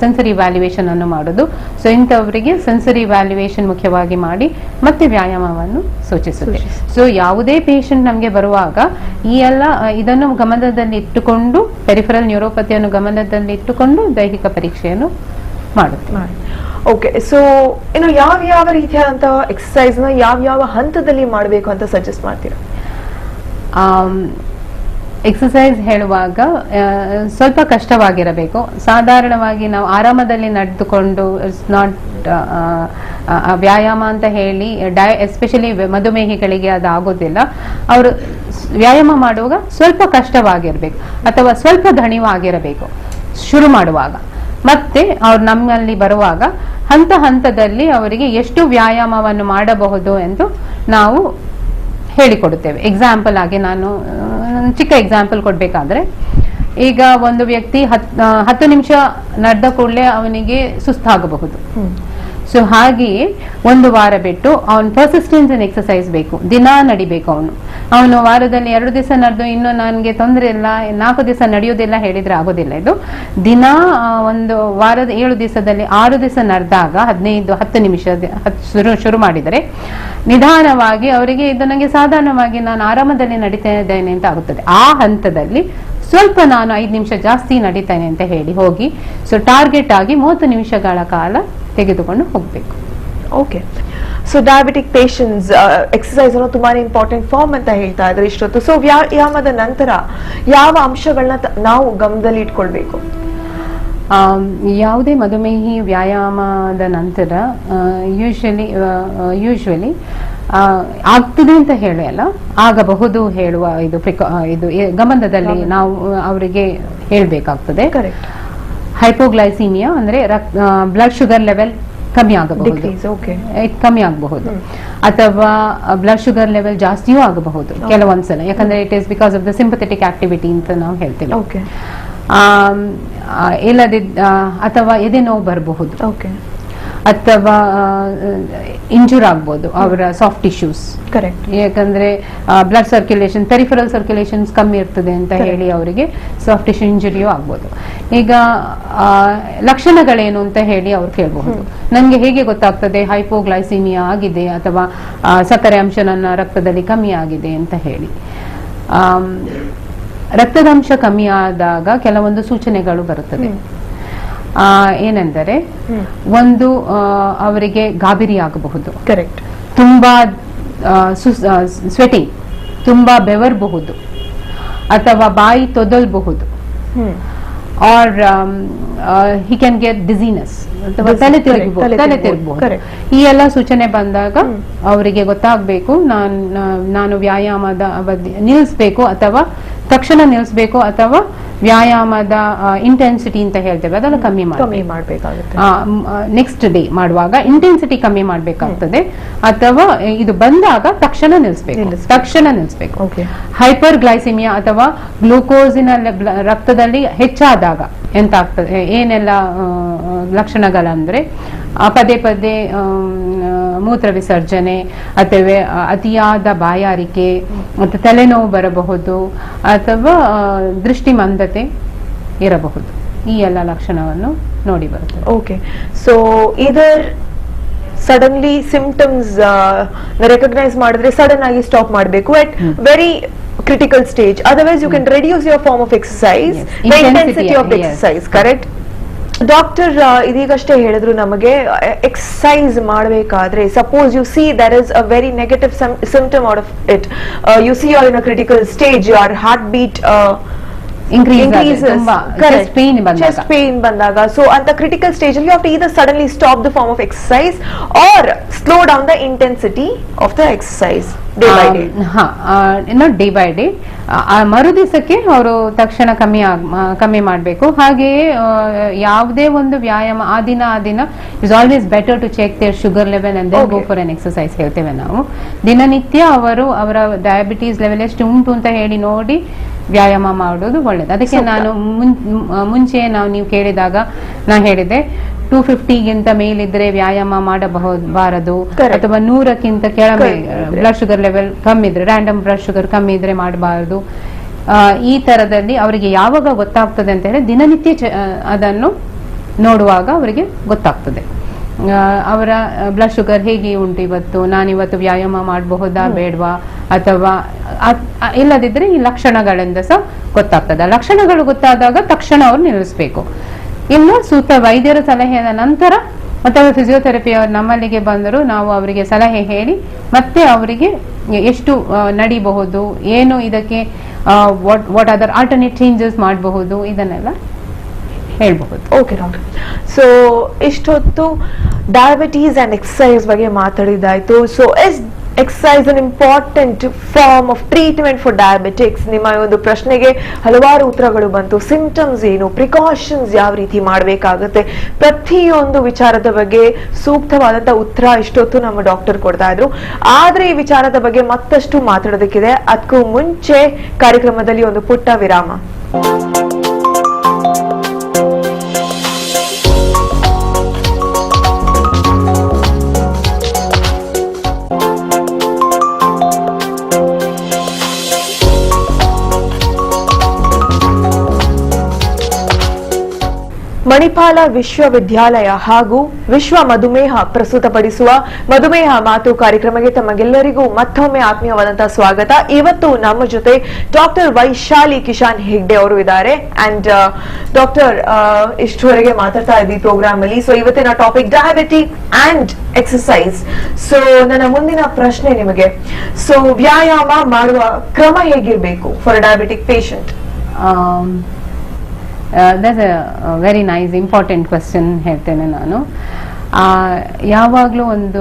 ಸೆನ್ಸರಿ ವ್ಯಾಲ್ಯೂಯೇಷನ್ ಅನ್ನು ಮಾಡೋದು. ಸೊ ಇಂಥವರಿಗೆ ಸೆನ್ಸರಿ ವ್ಯಾಲ್ಯೂಯೇಷನ್ ಮುಖ್ಯವಾಗಿ ಮಾಡಿ ಮತ್ತೆ ವ್ಯಾಯಾಮವನ್ನು ಸೂಚಿಸುತ್ತೆ. ಸೊ ಯಾವುದೇ ಪೇಷಂಟ್ ನಮಗೆ ಬರುವಾಗ ಈ ಎಲ್ಲ ಇದನ್ನು ಗಮನದಲ್ಲಿ ಇಟ್ಟುಕೊಂಡು, ಪೆರಿಫೆರಲ್ ನ್ಯೂರೋಪತಿಯನ್ನು ಗಮನದಲ್ಲಿ ಇಟ್ಟುಕೊಂಡು ದೈಹಿಕ ಪರೀಕ್ಷೆಯನ್ನು ಮಾಡುತ್ತೆ. ಓಕೆ. ಸೊ ಇನ್ನು ಯಾವ ರೀತಿಯಾದಂತಹ ಎಕ್ಸಸೈಸ್ ನ ಯಾವ ಹಂತದಲ್ಲಿ ಮಾಡಬೇಕು ಅಂತ ಸಜೆಸ್ಟ್ ಮಾಡ್ತೀರಾ? ಎಕ್ಸಸೈಸ್ ಹೇಳುವಾಗ ಸ್ವಲ್ಪ ಕಷ್ಟವಾಗಿರಬೇಕು. ಸಾಧಾರಣವಾಗಿ ನಾವು ಆರಾಮದಲ್ಲಿ ನಡೆದುಕೊಂಡು ಇಟ್ಸ್ ನಾಟ್ ವ್ಯಾಯಾಮ ಅಂತ ಹೇಳಿ ಎಸ್ಪೆಷಲಿ ಮಧುಮೇಹಿಗಳಿಗೆ ಅದು ಆಗೋದಿಲ್ಲ. ಅವರು ವ್ಯಾಯಾಮ ಮಾಡುವಾಗ ಸ್ವಲ್ಪ ಕಷ್ಟವಾಗಿರ್ಬೇಕು ಅಥವಾ ಸ್ವಲ್ಪ ದಣಿವಾಗಿರಬೇಕು ಶುರು ಮಾಡುವಾಗ. ಮತ್ತೆ ಅವ್ರು ನಮ್ಮಲ್ಲಿ ಬರುವಾಗ ಹಂತದಲ್ಲಿ ಅವರಿಗೆ ಎಷ್ಟು ವ್ಯಾಯಾಮವನ್ನು ಮಾಡಬಹುದು ಎಂದು ನಾವು ಹೇಳಿಕೊಡುತ್ತೇವೆ. ಎಕ್ಸಾಂಪಲ್ ಆಗಿ ನಾನು ಚಿಕ್ಕ ಎಕ್ಸಾಂಪಲ್ ಕೊಡ್ಬೇಕಾದ್ರೆ, ಈಗ ಒಂದು ವ್ಯಕ್ತಿ 10 ನಿಮಿಷ ನಡೆದ ಕೂಡಲೇ ಅವನಿಗೆ ಸುಸ್ತಾಗಬಹುದು. ಸೊ ಹಾಗೆಯೇ ಒಂದು ವಾರ ಬಿಟ್ಟು ಅವನು ಪರ್ಸಿಸ್ಟೆನ್ಸ್ ಇನ್ ಎಕ್ಸಸೈಸ್ ಬೇಕು, ದಿನ ನಡಿಬೇಕು. ಅವನು ವಾರದಲ್ಲಿ 2 ದಿವಸ ನಡೆದು ಇನ್ನು ನನಗೆ ತೊಂದರೆ ಇಲ್ಲ, 4 ದಿವಸ ನಡೆಯೋದಿಲ್ಲ ಹೇಳಿದ್ರೆ ಆಗೋದಿಲ್ಲ. ಇದು ದಿನ ಒಂದು ವಾರದ 7 ದಿವಸದಲ್ಲಿ 6 ದಿವಸ ನಡೆದಾಗ 10 ನಿಮಿಷ ಶುರು ಮಾಡಿದರೆ ನಿಧಾನವಾಗಿ ಅವರಿಗೆ ಇದು ನನಗೆ ಸಾಧಾರಣವಾಗಿ ನಾನು ಆರಾಮದಲ್ಲಿ ನಡೀತಾ ಇದ್ದೇನೆ ಅಂತ ಆಗುತ್ತದೆ. ಆ ಹಂತದಲ್ಲಿ ಸ್ವಲ್ಪ ನಾನು 5 ನಿಮಿಷ ಜಾಸ್ತಿ ನಡೀತೇನೆ ಅಂತ ಹೇಳಿ ಹೋಗಿ, ಸೊ ಟಾರ್ಗೆಟ್ ಆಗಿ 30 ನಿಮಿಷಗಳ ಕಾಲ ತೆಗೆದುಕೊಂಡು ಹೋಗ್ಬೇಕು. Okay. So diabetic patients exercise ಅನ್ನೋ ತುಂಬಾನೇ ಇಂಪಾರ್ಟೆಂಟ್ ಫಾರ್ಮ್ ಅಂತ ಹೇಳ್ತಾ ಇದ್ರೆ ಇಷ್ಟೊತ್ತು. ಸೊ ವ್ಯಾಯಾಮದ ನಂತರ ಯಾವ ಅಂಶಗಳನ್ನ ನಾವು ಗಮನದಲ್ಲಿ ಇಟ್ಕೊಳ್ಬೇಕು? ಯಾವುದೇ ಮಧುಮೇಹಿ ವ್ಯಾಯಾಮದ ನಂತರ ಯೂಶುವಲಿ ಆಗ್ತದೆ ಅಂತ ಹೇಳಲ್ಲ, ಆಗಬಹುದು ಹೇಳುವ ಇದು ಗಮನದಲ್ಲಿ ನಾವು ಅವರಿಗೆ ಹೇಳ್ಬೇಕಾಗ್ತದೆ. ಹೈಪೋಗ್ಲೈಸಿಮಿಯಾ ಅಂದ್ರೆ ಬ್ಲಡ್ ಶುಗರ್ ಲೆವೆಲ್ ಕಮ್ಮಿ ಆಗಬಹುದು, ಅಥವಾ ಬ್ಲಡ್ ಶುಗರ್ ಲೆವೆಲ್ ಜಾಸ್ತಿಯೂ ಆಗಬಹುದು ಕೆಲವೊಂದ್ಸಲ. ಯಾಕಂದ್ರೆ it is because of the sympathetic activity ಅಂತ ನಾವು ಹೇಳ್ತೇವೆ. ಇಲ್ಲದಿದ್ದ ಅಥವಾ ಎದೆ ನೋವು ಬರಬಹುದು. ಅಥವಾ ಇಂಜೂರ್ ಆಗ್ಬೋದು ಅವರ ಸಾಫ್ಟ್ ಟಿಶ್ಯೂಸ್. ಕರೆಕ್ಟ್. ಯಾಕಂದ್ರೆ ಬ್ಲಡ್ ಸರ್ಕ್ಯುಲೇಷನ್, ಪೆರಿಫರಲ್ ಸರ್ಕ್ಯುಲೇಷನ್ಸ್ ಕಮ್ಮಿ ಇರ್ತದೆ ಅಂತ ಹೇಳಿ ಅವರಿಗೆ ಸಾಫ್ಟ್ ಟಿಶ್ಯೂ ಇಂಜುರಿಯೂ ಆಗ್ಬೋದು. ಈಗ ಲಕ್ಷಣಗಳೇನು ಅಂತ ಹೇಳಿ ಅವ್ರು ಕೇಳಬಹುದು. ನನ್ಗೆ ಹೇಗೆ ಗೊತ್ತಾಗ್ತದೆ ಹೈಪೋಗ್ಲೈಸಿಮಿಯಾ ಆಗಿದೆ ಅಥವಾ ಸಕ್ಕರೆ ಅಂಶ ನನ್ನ ರಕ್ತದಲ್ಲಿ ಕಮ್ಮಿ ಆಗಿದೆ ಅಂತ ಹೇಳಿ. ರಕ್ತದಂಶ ಕಮ್ಮಿ ಆದಾಗ ಕೆಲವೊಂದು ಸೂಚನೆಗಳು ಬರುತ್ತದೆ. ಏನೆಂದರೆ ಒಂದು ಅವರಿಗೆ ಗಾಬರಿ ಆಗಬಹುದು. ಕರೆಕ್ಟ್. ತುಂಬಾ ಸ್ವೆಟಿಂಗ್, ತುಂಬಾ ಬೆವರಬಹುದು ಅಥವಾ ಬಾಯಿ ತೊದಲ್ಬಹುದು. Or he can get dizziness ಅಥವಾ ತಲೆ ತಿರುಗಬಹುದು. ಈ ಎಲ್ಲ ಸೂಚನೆ ಬಂದಾಗ ಅವರಿಗೆ ಗೊತ್ತಾಗಬೇಕು ನಾನು ವ್ಯಾಯಾಮದ ಅವಧಿ ನಿಲ್ಲಿಸಬೇಕು ಅಥವಾ ತಕ್ಷಣ ನಿಲ್ಲಿಸಬೇಕು ಅಥವಾ ವ್ಯಾಯಾಮದ ಇಂಟೆನ್ಸಿಟಿ ಅಂತ ಹೇಳ್ತೇವೆ ಅದನ್ನು ಕಮ್ಮಿ ಮಾಡಬೇಕಾಗುತ್ತೆ. ನೆಕ್ಸ್ಟ್ ಡೇ ಮಾಡುವಾಗ ಇಂಟೆನ್ಸಿಟಿ ಕಮ್ಮಿ ಮಾಡಬೇಕಾಗ್ತದೆ ಅಥವಾ ಇದು ಬಂದಾಗ ತಕ್ಷಣ ನಿಲ್ಲಿಸಬೇಕು. ಹೈಪರ್ ಗ್ಲೈಸಿಮಿಯಾ ಅಥವಾ ಗ್ಲೂಕೋಸಿನ ರಕ್ತದಲ್ಲಿ ಹೆಚ್ಚಾದಾಗ ಎಂತ ಆಗ್ತದೆ, ಏನೆಲ್ಲ ಲಕ್ಷಣಗಳಂದ್ರೆ ಪದೇ ಪದೇ ಮೂತ್ರ ವಿಸರ್ಜನೆ ಅಥವಾ ಅತಿಯಾದ ಬಾಯಾರಿಕೆ ಮತ್ತು ತಲೆನೋವು ಬರಬಹುದು ಅಥವಾ ದೃಷ್ಟಿಮಂದತೆ ಇರಬಹುದು. ಈ ಎಲ್ಲ ಲಕ್ಷಣವನ್ನು ನೋಡಿ ಬರುತ್ತೆ. ಓಕೆ. ಸೊ ಇದರ್ ಸಡನ್ಲಿ ಸಿಂಪ್ಟಮ್ಸ್ ರೆಕಗ್ನೈಸ್ ಮಾಡಿದ್ರೆ ಸಡನ್ ಆಗಿ ಸ್ಟಾಪ್ ಮಾಡಬೇಕು at very critical stage, otherwise you can reduce your form of exercise, the intensity of the exercise. Correct. Doctor ಇದೀಗಷ್ಟೇ ಹೇಳಿದ್ರು ನಮಗೆ ಎಕ್ಸಸೈಸ್ ಮಾಡಬೇಕಾದ್ರೆ suppose you see there is a very negative symptom out of it, you see are in a critical stage, your heart beat chest pain bandaga, so at the critical stage you have to either suddenly stop the form of exercise or slow down the intensity of the exercise day by day. not day by day, ಮರು ದಿವಸಕ್ಕೆ ಅವರು ತಕ್ಷಣ ಕಮ್ಮಿ ಮಾಡಬೇಕು. ಹಾಗೆಯೇ ಯಾವುದೇ ಒಂದು ವ್ಯಾಯಾಮ ಆ ದಿನ is always better to check their sugar level and then go for an exercise ಹೇಳ್ತೇವೆ ನಾವು. ದಿನನಿತ್ಯ ಅವರ ಡಯಾಬಿಟೀಸ್ ಲೆವೆಲ್ ಎಷ್ಟು ಉಂಟು ಅಂತ ಹೇಳಿ ನೋಡಿ ವ್ಯಾಯಾಮ ಮಾಡೋದು ಒಳ್ಳೇದು. ಅದಕ್ಕೆ ನಾನು ಮುಂಚೆ ನೀವು ಕೇಳಿದಾಗ ನಾ ಹೇಳಿದೆ 250ಗಿಂತ ಮೇಲಿದ್ರೆ ವ್ಯಾಯಾಮ ಮಾಡಬಹುದಾರದು ಅಥವಾ 100ಕ್ಕಿಂತ ಕೆಳಗೆ ಬ್ಲಡ್ ಶುಗರ್ ಲೆವೆಲ್ ಕಮ್ಮಿ ಇದ್ರೆ, ರ್ಯಾಂಡಮ್ ಬ್ಲಡ್ ಶುಗರ್ ಕಮ್ಮಿ ಇದ್ರೆ ಮಾಡಬಾರದು. ಈ ತರದಲ್ಲಿ ಅವರಿಗೆ ಯಾವಾಗ ಗೊತ್ತಾಗ್ತದೆ ಅಂತ ಹೇಳಿ ದಿನನಿತ್ಯ ಅದನ್ನು ನೋಡುವಾಗ ಅವರಿಗೆ ಗೊತ್ತಾಗ್ತದೆ. ಅವರ ಬ್ಲಡ್ ಶುಗರ್ ಹೇಗೆ ಉಂಟು ಇವತ್ತು, ನಾನಿವತ್ತು ವ್ಯಾಯಾಮ ಮಾಡಬಹುದಾ ಬೇಡವಾ ಅಥವಾ ಇಲ್ಲದಿದ್ರೆ ಈ ಲಕ್ಷಣಗಳಿಂದ ಸಹ ಗೊತ್ತಾಗ್ತದೆ. ಲಕ್ಷಣಗಳು ಗೊತ್ತಾದಾಗ ತಕ್ಷಣ ಅವ್ರು ನಿಲ್ಲಿಸಬೇಕು. ಇನ್ನು ಸೂಕ್ತ ವೈದ್ಯರ ಸಲಹೆಯ ನಂತರ ಅಥವಾ ಫಿಸಿಯೋಥೆರಪಿ ಅವರು ನಮ್ಮಲ್ಲಿಗೆ ಬಂದರು ನಾವು ಅವರಿಗೆ ಸಲಹೆ ಹೇಳಿ ಮತ್ತೆ ಅವರಿಗೆ ಎಷ್ಟು ನಡಿಬಹುದು, ಏನು ಇದಕ್ಕೆ ವಾಟ್ ಅದರ್ ಆಲ್ಟರ್ನೇಟ್ ಚೇಂಜಸ್ ಮಾಡಬಹುದು ಇದನ್ನೆಲ್ಲ ಹೇಳ್ಬಹುದು. Okay doctor. ಸೊ ಇಷ್ಟೊತ್ತು ಡಯಾಬಿಟೀಸ್ ಅಂಡ್ ಎಕ್ಸರ್ಸೈಸ್ ಬಗ್ಗೆ ಮಾತಾಡಿದಾಯ್ತು. So exercise an important form of treatment for diabetics. ನಿಮ್ಮ ಒಂದು ಪ್ರಶ್ನೆಗೆ ಹಲವಾರು ಉತ್ತರಗಳು ಬಂತು. ಸಿಂಪ್ಟಮ್ಸ್ ಏನು, ಪ್ರಿಕಾಷನ್ಸ್ ಯಾವ ರೀತಿ ಮಾಡಬೇಕಾಗುತ್ತೆ, ಪ್ರತಿಯೊಂದು ವಿಚಾರದ ಬಗ್ಗೆ ಸೂಕ್ತವಾದಂತಹ ಉತ್ತರ ಇಷ್ಟೊತ್ತು ನಮ್ಮ ಡಾಕ್ಟರ್ ಕೊಡ್ತಾ ಇದ್ರು. ಆದ್ರೆ ಈ ವಿಚಾರದ ಬಗ್ಗೆ ಮತ್ತಷ್ಟು ಮಾತಾಡೋದಕ್ಕಿದೆ. ಅದಕ್ಕೂ ಮುಂಚೆ ಕಾರ್ಯಕ್ರಮದಲ್ಲಿ ಒಂದು ಪುಟ್ಟ ವಿರಾಮ. ಮಣಿಪಾಲ ವಿಶ್ವವಿದ್ಯಾಲಯ ಹಾಗೂ ವಿಶ್ವ ಮಧುಮೇಹ ಪ್ರಸ್ತುತಪಡಿಸುವ ಮಧುಮೇಹ ಮಾತು ಕಾರ್ಯಕ್ರಮಕ್ಕೆ ತಮಗೆಲ್ಲರಿಗೂ ಮತ್ತೊಮ್ಮೆ ಆತ್ಮೀಯವಾದಂತಹ ಸ್ವಾಗತ. ಇವತ್ತು ನಮ್ಮ ಜೊತೆ ಡಾಕ್ಟರ್ ವೈಶಾಲಿ ಕಿಶಾನ್ ಹೆಗ್ಡೆ ಅವರು ಇದ್ದಾರೆ. ಅಂಡ್ ಡಾಕ್ಟರ್, ಇಷ್ಟುವರೆಗೆ ಮಾತಾಡ್ತಾ ಇದ್ವಿ ಪ್ರೋಗ್ರಾಮ್ ಅಲ್ಲಿ. ಸೊ ಇವತ್ತಿನ topic diabetic and exercise. So ನನ್ನ ಮುಂದಿನ ಪ್ರಶ್ನೆ ನಿಮಗೆ, ಸೊ ವ್ಯಾಯಾಮ ಮಾಡುವ ಕ್ರಮ ಹೇಗಿರ್ಬೇಕು for diabetic patient? that's a very nice important question ಹೇಳ್ತೇನೆ ನಾನು. ಯಾವಾಗಲೂ ಒಂದು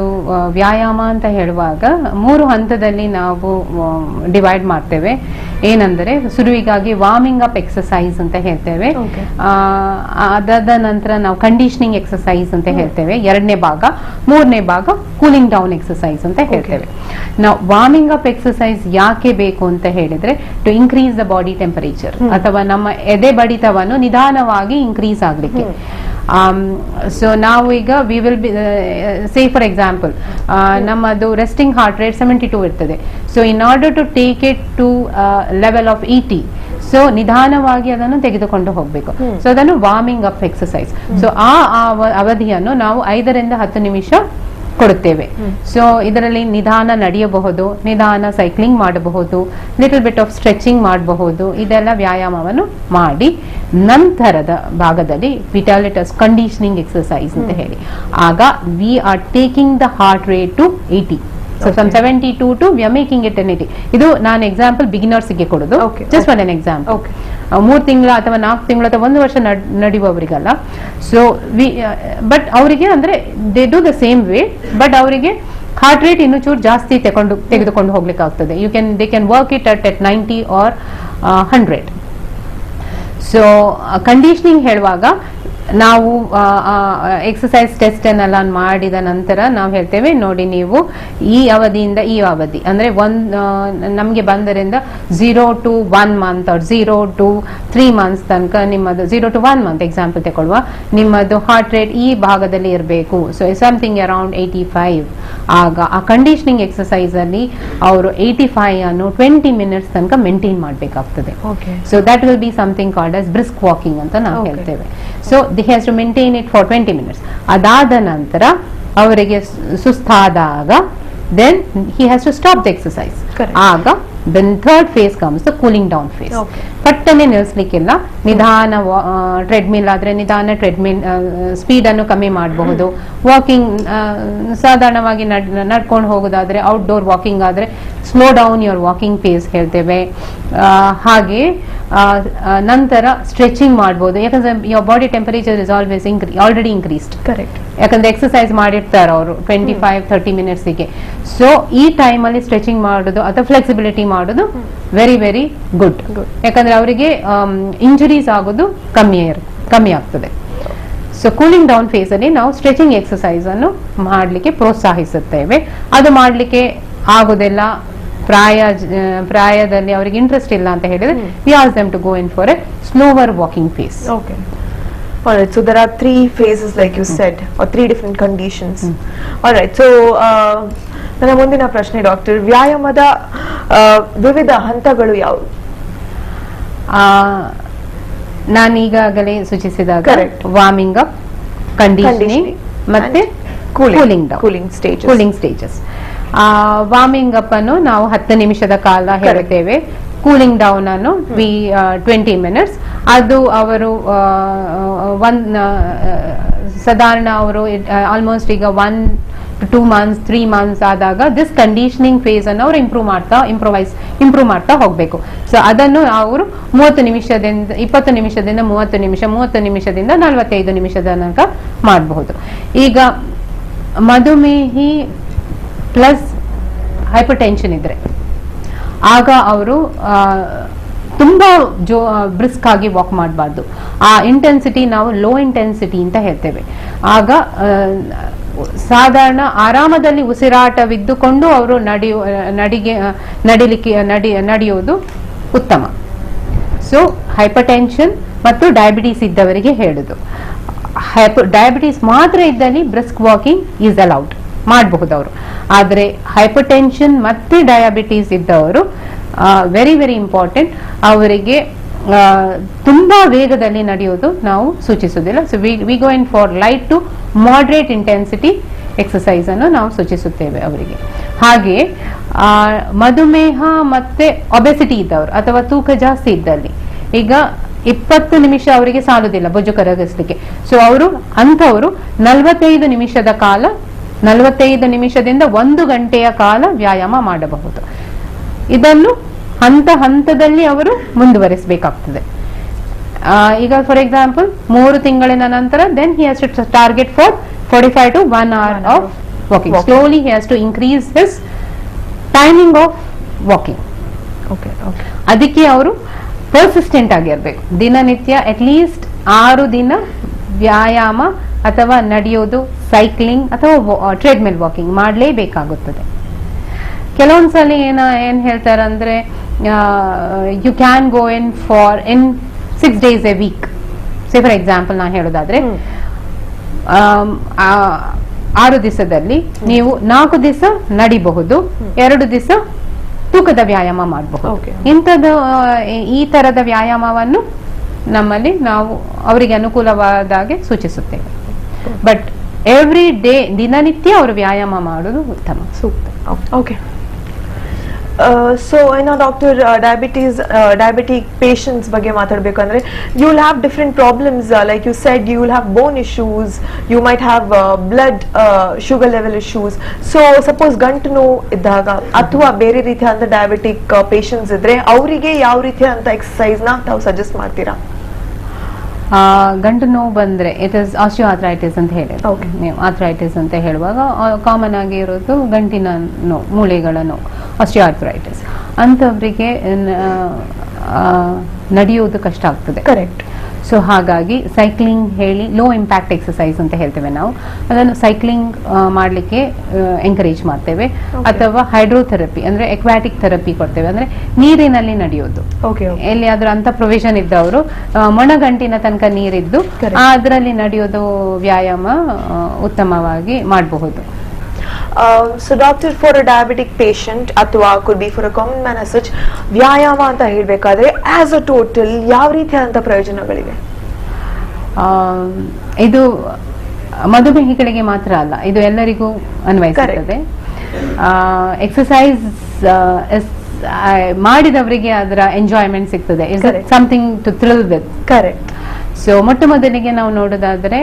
ವ್ಯಾಯಾಮ ಅಂತ ಹೇಳುವಾಗ 3 ಹಂತದಲ್ಲಿ ನಾವು ಡಿವೈಡ್ ಮಾಡ್ತೇವೆ. ಏನಂದರೆ ಶುರುವಿಗಾಗಿ ವಾರ್ಮಿಂಗ್ ಅಪ್ ಎಕ್ಸರ್ಸೈಸ್ ಅಂತ ಹೇಳ್ತೇವೆ. ಅದಾದ ನಂತರ ನಾವು ಕಂಡೀಷನಿಂಗ್ ಎಕ್ಸರ್ಸೈಸ್ ಅಂತ ಹೇಳ್ತೇವೆ 2ನೇ ಭಾಗ. 3ನೇ ಭಾಗ ಕೂಲಿಂಗ್ ಡೌನ್ ಎಕ್ಸರ್ಸೈಸ್ ಅಂತ ಹೇಳ್ತೇವೆ. ನಾವು ವಾರ್ಮಿಂಗ್ ಅಪ್ ಎಕ್ಸರ್ಸೈಸ್ ಯಾಕೆ ಬೇಕು ಅಂತ ಹೇಳಿದ್ರೆ to increase the body temperature ಅಥವಾ ನಮ್ಮ ಎದೆ ಬಡಿತವನ್ನು ನಿಧಾನವಾಗಿ ಇನ್ಕ್ರೀಸ್ ಆಗ್ಲಿಕ್ಕೆ. ಸೊ ನಾವು ಈಗ we will be say for example ನಮ್ಮದು ರೆಸ್ಟಿಂಗ್ ಹಾರ್ಟ್ ರೇಟ್ 72 ಇರ್ತದೆ. So in order to take it to level of 80, so ನಿಧಾನವಾಗಿ ಅದನ್ನು ತೆಗೆದುಕೊಂಡು ಹೋಗಬೇಕು. ಸೊ ಅದನ್ನು ವಾರ್ಮಿಂಗ್ ಅಪ್ ಎಕ್ಸಸೈಸ್. ಸೊ ಆ ಅವಧಿಯನ್ನು ನಾವು 5 ರಿಂದ 10 ನಿಮಿಷ ಕೊಡುತ್ತೇವೆ. ಸೊ ಇದರಲ್ಲಿ ನಿಧಾನ ನಡೆಯಬಹುದು, ನಿಧಾನ ಸೈಕ್ಲಿಂಗ್ ಮಾಡಬಹುದು, ಲಿಟಲ್ ಬಿಟ್ ಆಫ್ ಸ್ಟ್ರೆಚಿಂಗ್ ಮಾಡಬಹುದು. ಇದೆಲ್ಲ ವ್ಯಾಯಾಮವನ್ನು ಮಾಡಿ ನಂತರದ ಭಾಗದಲ್ಲಿ ವಿಟಾಲಿಟಸ್ ಕಂಡೀಷನಿಂಗ್ ಎಕ್ಸಸೈಸ್ ಅಂತ ಹೇಳಿ, ಆಗ we are taking the heart rate to 80. So from 72 to we are making it an 80. ಇದು ನಾನು ಎಕ್ಸಾಂಪಲ್ ಬಿಗಿನರ್ಸ್ ಗೆ ಕೊಡೋದು, ಜಸ್ಟ್ ಒನ್ ಎನ್ ಎಕ್ಸಾಂಪಲ್. 3 ತಿಂಗಳ ಅಥವಾ 4 ತಿಂಗಳ ಅಥವಾ 1 ವರ್ಷ ನಡೆಯುವವರಿಗಲ್ಲ. ಸೊ ಬಟ್ ಅವರಿಗೆ ಅಂದ್ರೆ they do the same way, but ಅವರಿಗೆ ಹಾರ್ಟ್ ರೇಟ್ ಇನ್ನೂ ಚೂರು ಜಾಸ್ತಿ ತೆಗೆದುಕೊಂಡು ಹೋಗ್ಲಿಕ್ಕೆ ಆಗ್ತದೆ. They can work it at 90 or 100. So conditioning ಹೇಳುವಾಗ ನಾವು ಎಕ್ಸಸೈಸ್ ಟೆಸ್ಟ್ ಅನ್ನೆಲ್ಲ ಮಾಡಿದ ನಂತರ ನಾವು ಹೇಳ್ತೇವೆ, ನೋಡಿ ನೀವು ಈ ಅವಧಿಯಿಂದ ಈ ಅವಧಿ ಅಂದ್ರೆ ನಮಗೆ ಬಂದರಿಂದ 0 to 1 month or 0 to 3 months ತನಕ ನಿಮ್ಮದು 0 to 1 month ಎಕ್ಸಾಂಪಲ್ ತಗೊಳ್ಳುವ, ನಿಮ್ಮದು ಹಾರ್ಟ್ ರೇಟ್ ಈ ಭಾಗದಲ್ಲಿ ಇರಬೇಕು. So something around 85. ಆಗ ಆ ಕಂಡೀಷನಿಂಗ್ ಎಕ್ಸಸೈಸ್ ಅಲ್ಲಿ ಅವರು 85 ಅನ್ನು 20 minutes ತನಕ ಮೇಂಟೈನ್ ಮಾಡಬೇಕಾಗ್ತದೆ. So that will be something called as brisk walking ಅಂತ ನಾವು ಹೇಳ್ತೇವೆ. So he has to maintain it for 20 minutes. ಅದಾದ ನಂತರ ಅವರಿಗೆ ಸುಸ್ತಾದಾಗ then he has to stop the exercise. ಆಗ then third phase comes the cooling down phase. ಪಟ್ಟನೆ ನಿಲ್ಲಿಸಲಿಕ್ಕಿಲ್ಲ, ನಿಧಾನ treadmill ಆದ್ರೆ ನಿಧಾನ ಟ್ರೆಡ್ಮಿಲ್ ಸ್ಪೀಡ್ ಅನ್ನು ಕಮ್ಮಿ ಮಾಡಬಹುದು. ವಾಕಿಂಗ್ ಸಾಧಾರಣವಾಗಿ ನಡ್ಕೊಂಡು ಹೋಗೋದಾದ್ರೆ, ಔಟ್ಡೋರ್ ವಾಕಿಂಗ್ ಆದ್ರೆ slow down your walking pace ಹೇಳ್ತೇವೆ. ಹಾಗೆ ನಂತರ ಸ್ಟ್ರೆಚಿಂಗ್ ಮಾಡಬಹುದು, ಯಾಕಂದ್ರೆ your body temperature is already increased. Correct, ಯಾಕಂದ್ರೆ ಎಕ್ಸಸೈಸ್ ಮಾಡಿರ್ತಾರೆ ಅವರು 25-30 minutes. ಸೊ ಈ ಟೈಮ್ ಅಲ್ಲಿ ಸ್ಟ್ರೆಚಿಂಗ್ ಮಾಡೋದು ಅಥವಾ ಫ್ಲೆಕ್ಸಿಬಿಲಿಟಿ ಮಾಡೋದು ವೆರಿ ವೆರಿ ಗುಡ್. ಯಾಕಂದ್ರೆ ಅವರಿಗೆ ಇಂಜುರೀಸ್ ಆಗೋದು ಕಮ್ಮಿ ಆಗ್ತದೆ. ಸೊ ಕೂಲಿಂಗ್ ಡೌನ್ ಫೇಸ್ ಅಲ್ಲಿ ನಾವು ಸ್ಟ್ರೆಚಿಂಗ್ ಎಕ್ಸಸೈಸ್ ಅನ್ನು ಮಾಡಲಿಕ್ಕೆ ಪ್ರೋತ್ಸಾಹಿಸುತ್ತೇವೆ. ಅದು ಮಾಡಲಿಕ್ಕೆ ಆಗೋದಿಲ್ಲ, ಪ್ರಾಯದಲ್ಲಿ ಅವರಿಗೆ ಇಂಟ್ರೆಸ್ಟ್ ಇಲ್ಲ ಅಂತ ಹೇಳಿದ್ರೆ we ask them to go in for a slower walking phase. Okay. All right, so there are 3 phases like you said, or 3 different conditions. All right, so ನನ್ನ ಮುಂದಿನ ಪ್ರಶ್ನೆ ಡಾಕ್ಟರ್, ವ್ಯಾಯಾಮದ ವಿವಿಧ ಹಂತಗಳು ಯಾವುವು? ನಾನು ಈಗಾಗಲೇ ಸೂಚಿಸಿದಾಗ ವಾರ್ಮಿಂಗ್ ಅಪ್, ಕಂಡೀಷನಿಂಗ್ ಮತ್ತೆ ಕೂಲಿಂಗ್ ಸ್ಟೇಜಸ್. ವಾರ್ಮಿಂಗ್ ಅಪ್ ಅನ್ನು ನಾವು 10 ನಿಮಿಷದ ಕಾಲ ಹೇಳ್ತೇವೆ. ಕೂಲಿಂಗ್ ಡೌನ್ ಅನ್ನು 20 minutes. ಅದು ಅವರು ಸಾಧಾರಣ ಅವರು ಆಲ್ಮೋಸ್ಟ್ ಈಗ 1 to 2 months 3 months ಆದಾಗ ದಿಸ್ ಕಂಡೀಷನಿಂಗ್ ಫೇಸ್ ಅನ್ನು ಅವರು ಇಂಪ್ರೂವ್ ಮಾಡ್ತಾ ಹೋಗ್ಬೇಕು. ಸೊ ಅದನ್ನು ಅವರು 20 ನಿಮಿಷದಿಂದ 30 ನಿಮಿಷದಿಂದ 30 ನಿಮಿಷದಿಂದ 45 ನಿಮಿಷದ ತನಕ ಮಾಡಬಹುದು. ಈಗ ಮಧುಮೇಹಿ ಪ್ಲಸ್ ಹೈಪರ್ ಟೆನ್ಷನ್ ಇದ್ರೆ ಆಗ ಅವರು ತುಂಬಾ ಬ್ರಿಸ್ಕ್ ಆಗಿ ವಾಕ್ ಮಾಡಬಾರ್ದು. ಆ ಇಂಟೆನ್ಸಿಟಿ ನಾವು ಲೋ ಇಂಟೆನ್ಸಿಟಿ ಅಂತ ಹೇಳ್ತೇವೆ. ಆಗ ಸಾಧಾರಣ ಆರಾಮದಲ್ಲಿ ಉಸಿರಾಟವಿದ್ದುಕೊಂಡು ಅವರು ನಡೆಯುವುದು ಉತ್ತಮ. ಸೊ ಹೈಪರ್ ಟೆನ್ಷನ್ ಮತ್ತು ಡಯಾಬಿಟೀಸ್ ಇದ್ದವರಿಗೆ ಹೇಳುದು, ಡಯಾಬಿಟೀಸ್ ಮಾತ್ರ ಇದ್ದಲ್ಲಿ ಬ್ರಿಸ್ಕ್ ವಾಕಿಂಗ್ ಈಸ್ ಅಲೌಡ್, ಮಾಡಬಹುದು ಅವರು. ಆದ್ರೆ ಹೈಪರ್ ಟೆನ್ಷನ್ ಮತ್ತೆ ಡಯಾಬಿಟೀಸ್ ಇದ್ದವರು ವೆರಿ ವೆರಿ ಇಂಪಾರ್ಟೆಂಟ್, ಅವರಿಗೆ ತುಂಬಾ ವೇಗದಲ್ಲಿ ನಡೆಯುವುದು ನಾವು ಸೂಚಿಸುವುದಿಲ್ಲ. So we go in for light to moderate intensity exercise ಅನ್ನು ನಾವು ಸೂಚಿಸುತ್ತೇವೆ ಅವರಿಗೆ. ಹಾಗೆ ಮಧುಮೇಹ ಮತ್ತೆ ಒಬೆಸಿಟಿ ಇದ್ದವರು ಅಥವಾ ತೂಕ ಜಾಸ್ತಿ ಇದ್ದಲ್ಲಿ ಈಗ 20 ನಿಮಿಷ ಅವರಿಗೆ ಸಾಲುದಿಲ್ಲ ಬೊಜ್ಜು ಕರಗಿಸ್ಲಿಕ್ಕೆ. ಸೊ ಅಂಥವರು 45 ನಿಮಿಷದ ಕಾಲ 45 ನಿಮಿಷದಿಂದ 1 ಗಂಟೆಯ ಕಾಲ ವ್ಯಾಯಾಮ ಮಾಡಬಹುದು. ಇದನ್ನು ಹಂತದಲ್ಲಿ ಅವರು ಮುಂದುವರಿಸಬೇಕಾಗ್ತದೆ. ಈಗ ಫಾರ್ ಎಕ್ಸಾಂಪಲ್ 3 ತಿಂಗಳಿನ ನಂತರ then he has to target for 45 to 1 hour of walking. Slowly he has to increase his timing of walking. ಅದಕ್ಕೆ ಅವರು ಪರ್ಸಿಸ್ಟೆಂಟ್ ಆಗಿರ್ಬೇಕು. ದಿನನಿತ್ಯ ಅಟ್ಲೀಸ್ಟ್ 6 ದಿನ ವ್ಯಾಯಾಮ ಅಥವಾ ನಡೆಯೋದು, ಸೈಕ್ಲಿಂಗ್ ಅಥವಾ ಟ್ರೆಡ್ಮಿಲ್ ವಾಕಿಂಗ್ ಮಾಡಲೇಬೇಕಾಗುತ್ತದೆ. ಕೆಲವೊಂದ್ಸಲ ಏನ್ ಹೇಳ್ತಾರಂದ್ರೆ you can go in 6 days a week. Say for example ನಾನು ಹೇಳೋದಾದ್ರೆ 6 ದಿವಸದಲ್ಲಿ ನೀವು 4 ದಿವಸ ನಡಿಬಹುದು, 2 ದಿವಸ ತೂಕದ ವ್ಯಾಯಾಮ ಮಾಡಬಹುದು. ಇಂಥದ್ದು ಈ ತರದ ವ್ಯಾಯಾಮವನ್ನು ನಮ್ಮಲ್ಲಿ ನಾವು ಅವರಿಗೆ ಅನುಕೂಲವಾದಾಗೆ ಸೂಚಿಸುತ್ತೇವೆ. ಬಟ್ ಎವ್ರಿ ಡೇ, ದಿನನಿತ್ಯ ಅವರು ವ್ಯಾಯಾಮ ಮಾಡೋದು ಉತ್ತಮ, ಸೂಕ್ತ. ಓಕೆ. ಸೊ ಇನ್ನು ಡಾಕ್ಟರ್, ಡಯಾಬಿಟಿಕ್ ಪೇಷಂಟ್ಸ್ ಬಗ್ಗೆ ಮಾತಾಡಬೇಕಂದ್ರೆ you will have different problems, like you said you will have bone issues, you might have blood sugar level issues. So suppose ಗಂಟು ನೋವು ಇದ್ದಾಗ ಅಥವಾ ಬೇರೆ ರೀತಿಯಾದ ಡಯಾಬಿಟಿಕ್ ಪೇಷಂಟ್ಸ್ ಇದ್ರೆ ಅವರಿಗೆ ಯಾವ ರೀತಿಯಾದಂತ ಎಕ್ಸಸೈಸ್ ನ ತಾವು ಸಜೆಸ್ಟ್ ಮಾಡ್ತೀರಾ? ಗಂಟು ನೋವು ಬಂದ್ರೆ ಇಟ್ ಇಸ್ ಆಸ್ಟಿಯೋಆರ್ಥರೈಟಿಸ್ ಅಂತ ಹೇಳಿ, ನೀವು ಆರ್ಥರೈಟಿಸ್ ಅಂತ ಹೇಳುವಾಗ ಕಾಮನ್ ಆಗಿ ಇರೋದು ಗಂಟಿನ ನೋವು, ಮೂಳೆಗಳ ನೋವು, ಆಸ್ಟಿಯೋಆರ್ಥರೈಟಿಸ್. ಅಂಥವರಿಗೆ ನಡೆಯುವುದು ಕಷ್ಟ ಆಗ್ತದೆ. ಕರೆಕ್ಟ್. ಸೊ ಹಾಗಾಗಿ ಸೈಕ್ಲಿಂಗ್ ಹೇಳಿ ಲೋ ಇಂಪ್ಯಾಕ್ಟ್ ಎಕ್ಸಸೈಸ್ ಅಂತ ಹೇಳ್ತೇವೆ ನಾವು, ಅದನ್ನು ಸೈಕ್ಲಿಂಗ್ ಮಾಡಲಿಕ್ಕೆ ಎಂಕರೇಜ್ ಮಾಡ್ತೇವೆ. ಅಥವಾ ಹೈಡ್ರೋಥೆರಪಿ ಅಂದ್ರೆ ಎಕ್ವಾಟಿಕ್ ಥೆರಪಿ ಕೊಡ್ತೇವೆ, ಅಂದ್ರೆ ನೀರಿನಲ್ಲಿ ನಡೆಯೋದು. ಎಲ್ಲಿಯಾದ್ರೂ ಅಂತ ಪ್ರೊವಿಷನ್ ಇದ್ದವರು ಮೊಣಗಂಟಿನ ತನಕ ನೀರಿದ್ದು ಅದರಲ್ಲಿ ನಡೆಯೋದು ವ್ಯಾಯಾಮ ಉತ್ತಮವಾಗಿ ಮಾಡಬಹುದು. So doctor, for a diabetic patient ಅಥವಾ could be for a common man as such, ವ್ಯಾಯಾಮ ಅಂತ ಹೇಳ್ಬೇಕಾದ್ರೆ ಆಸ್ ಅ ಟೋಟಲ್ ಯಾವ ರೀತಿಯಾದಂತ ಪ್ರಯೋಜನಗಳಿವೆ? ಇದು ಮಧುಮೇಹಿಗಳಿಗೆ ಮಾತ್ರ ಅಲ್ಲ, ಇದು ಎಲ್ಲರಿಗೂ ಅನ್ವಯಿಸುತ್ತದೆ. ಎಕ್ಸಸೈಸ್ ಮಾಡಿದವರಿಗೆ ಅದರ ಎಂಜಾಯ್ಮೆಂಟ್ ಸಿಗ್ತದೆ, something to thrill with. Correct. So ಮೊಟ್ಟ ಮೊದಲಿಗೆ ನಾವು ನೋಡೋದಾದ್ರೆ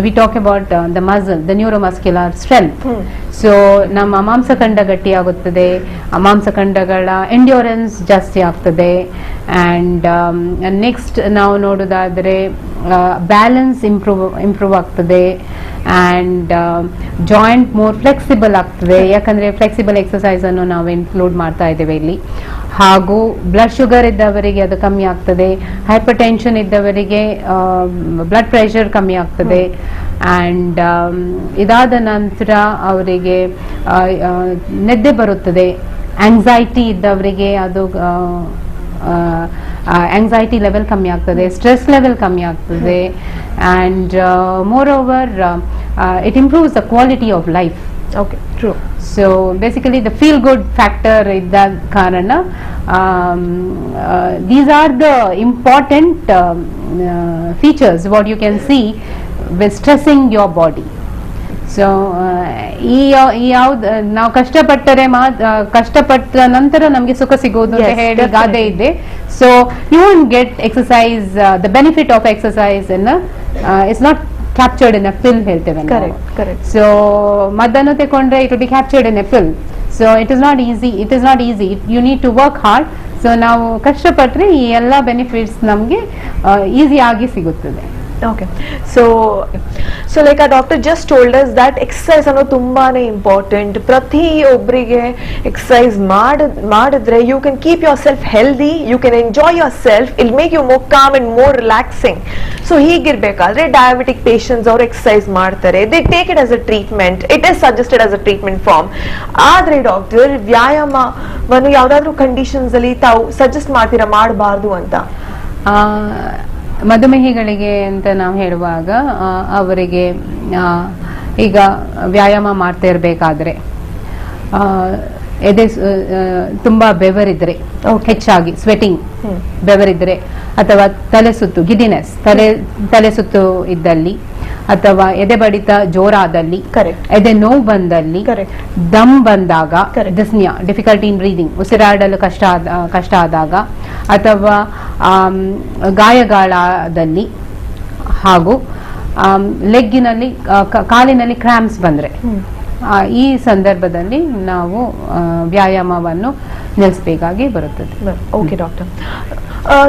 we talk about the muscle, the neuromuscular strength. So ನಮ್ಮ ಮಾಂಸಖಂಡ ಗಟ್ಟಿಯಾಗುತ್ತದೆ, ಮಾಂಸಖಂಡಗಳ ಎಂಡ್ಯೂರೆನ್ಸ್ ಜಾಸ್ತಿ ಆಗ್ತದೆ. ಅಂಡ್ ನೆಕ್ಸ್ಟ್ ನಾವು ನೋಡೋದಾದ್ರೆ ಬ್ಯಾಲೆನ್ಸ್ ಇಂಪ್ರೂವ್ ಆಗ್ತದೆ. ಅಂಡ್ ಜಾಯಿಂಟ್ ಮೋರ್ ಫ್ಲೆಕ್ಸಿಬಲ್ ಆಗ್ತದೆ, ಯಾಕಂದ್ರೆ ಫ್ಲೆಕ್ಸಿಬಲ್ ಎಕ್ಸಸೈಸ್ ಅನ್ನು ನಾವು ಇನ್ಕ್ಲೂಡ್ ಮಾಡ್ತಾ ಇದ್ದೇವೆ ಇಲ್ಲಿ. ಹಾಗೂ ಬ್ಲಡ್ ಶುಗರ್ ಇದ್ದವರಿಗೆ ಅದು ಕಮ್ಮಿ ಆಗ್ತದೆ, ಹೈಪರ್ ಟೆನ್ಷನ್ ಇದ್ದವರಿಗೆ ಬ್ಲಡ್ ಪ್ರೆಷರ್ ಕಮ್ಮಿ ಆಗ್ತದೆ. ಅಂಡ್ ಇದಾದ ನಂತರ ಅವರಿಗೆ ನಿದ್ದೆ ಬರುತ್ತದೆ. ಆಂಗ್ಸೈಟಿ ಇದ್ದವರಿಗೆ ಅದು ಆಂಗ್ಸೈಟಿ ಲೆವೆಲ್ ಕಮ್ಮಿ ಆಗ್ತದೆ, ಸ್ಟ್ರೆಸ್ ಲೆವೆಲ್ ಕಮ್ಮಿ ಆಗ್ತದೆ. And more over it improves the quality of life. Okay, true. So basically the feel good factor idda karana, these are the important features what you can see with stressing your body. So ಯಾವ್ದು ನಾವು ಕಷ್ಟಪಟ್ಟ ನಂತರ ನಮ್ಗೆ ಸುಖ ಸಿಗೋದು ಅಂತ ಹೇಳಿ ಗಾದೆ ಇದೆ. So you won't get exercise, the benefit of exercise it's not captured in a pill ಹೇಳ್ತೇವೆ ನಾವು. So ಮದ್ದನ್ನು ತಗೊಂಡ್ರೆ it will be captured in a pill. So it is not easy. You need to work hard. So ನಾವು ಕಷ್ಟಪಟ್ರೆ ಈ ಎಲ್ಲಾ benefits ನಮ್ಗೆ easy ಆಗಿ ಸಿಗುತ್ತದೆ. Okay, so like our doctor just told us that exercise ಅನ್ನೋದು ತುಂಬಾನೇ ಇಂಪಾರ್ಟೆಂಟ್. ಪ್ರತಿಯೊಬ್ಬರಿಗೆ ಎಕ್ಸಸೈಸ್ ಮಾಡಿದ್ರೆ you can keep yourself healthy, you can enjoy yourself, it'll make you more calm and more relaxing. So ಹೀಗಿರ್ಬೇಕಾದ್ರೆ diabetic patients ಅವರು exercise ಮಾಡ್ತಾರೆ, they take it as a treatment, it is suggested as a treatment form. ಆದ್ರೆ doctor, ವ್ಯಾಯಾಮವನ್ನು ಯಾವ್ದಾದ್ರು conditions ಅಲ್ಲಿ ತಾವು suggest ಮಾಡ್ತೀರಾ ಮಾಡಬಾರ್ದು ಅಂತ? ಮಧುಮೇಹಿಗಳಿಗೆ ಅಂತ ನಾವು ಹೇಳುವಾಗ ಅವರಿಗೆ ಈಗ ವ್ಯಾಯಾಮ ಮಾಡ್ತಾ ಇರಬೇಕಾದ್ರೆ ಎದೆ ತುಂಬಾ ಬೆವರಿದ್ರೆ, ಹೆಚ್ಚಾಗಿ ಸ್ವೆಟಿಂಗ್ ಬೆವರಿದ್ರೆ, ಅಥವಾ ತಲೆ ಸುತ್ತು ಗಿಡಿನೆಸ್, ತಲೆ ಸುತ್ತು ಇದ್ದಲ್ಲಿ, ಅಥವಾ ಎದೆ ಬಡಿತ ಜೋರಾದಲ್ಲಿ, ಎದೆ ನೋವು ಬಂದಲ್ಲಿ, ದಮ್ ಬಂದಾಗ, ಡಿಸ್ನಿಯಾ ಡಿಫಿಕಲ್ಟಿ ಇನ್ ಬ್ರೀದಿಂಗ್, ಉಸಿರಾಡಲು ಕಷ್ಟ ಆದಾಗ, ಅಥವಾ ಗಾಯಗಳಾದಲ್ಲಿ, ಹಾಗೂ ಲೆಗ್ಗಿನಲ್ಲಿ ಕಾಲಿನಲ್ಲಿ ಕ್ರಾಂಪ್ಸ್ ಬಂದ್ರೆ, ಈ ಸಂದರ್ಭದಲ್ಲಿ ನಾವು ವ್ಯಾಯಾಮವನ್ನು ನಿಲ್ಲಿಸಬೇಕಾಗಿ ಬರುತ್ತದೆ. Okay doctor.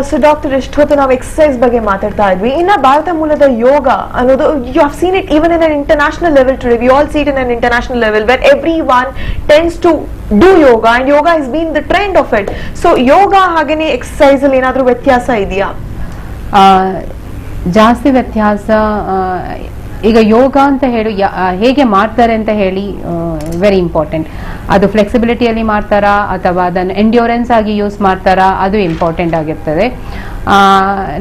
ಸೊ ಡಾಕ್ಟರ್, ಇಷ್ಟೊತ್ತು ನಾವು ಎಕ್ಸಸೈಸ್ ಬಗ್ಗೆ ಮಾತಾಡ್ತಾ ಇದ್ವಿ. ಇನ್ನ ಭಾರತ ಮೂಲದ ಯೋಗ ಅನ್ನೋದು, you have seen it even in an international level today. We all see it in an international level where everyone tends to do yoga, and yoga has been the trend of it. So yoga ಹಾಗೇನೆ exercise ಅಲ್ಲಿ ಏನಾದ್ರೂ ವ್ಯತ್ಯಾಸ ಇದೆಯಾ? ಜಾಸ್ತಿ ವ್ಯತ್ಯಾಸ ಈಗ ಯೋಗ ಅಂತ ಹೇಳಿ ಹೇಗೆ ಮಾಡ್ತಾರೆ ಅಂತ ಹೇಳಿ ವೆರಿ ಇಂಪಾರ್ಟೆಂಟ್. ಅದು ಫ್ಲೆಕ್ಸಿಬಿಲಿಟಿಯಲ್ಲಿ ಮಾಡ್ತಾರಾ ಅಥವಾ ಅದನ್ನು ಎಂಡ್ಯೂರೆನ್ಸ್ ಆಗಿ ಯೂಸ್ ಮಾಡ್ತಾರಾ, ಅದು ಇಂಪಾರ್ಟೆಂಟ್ ಆಗಿರ್ತದೆ.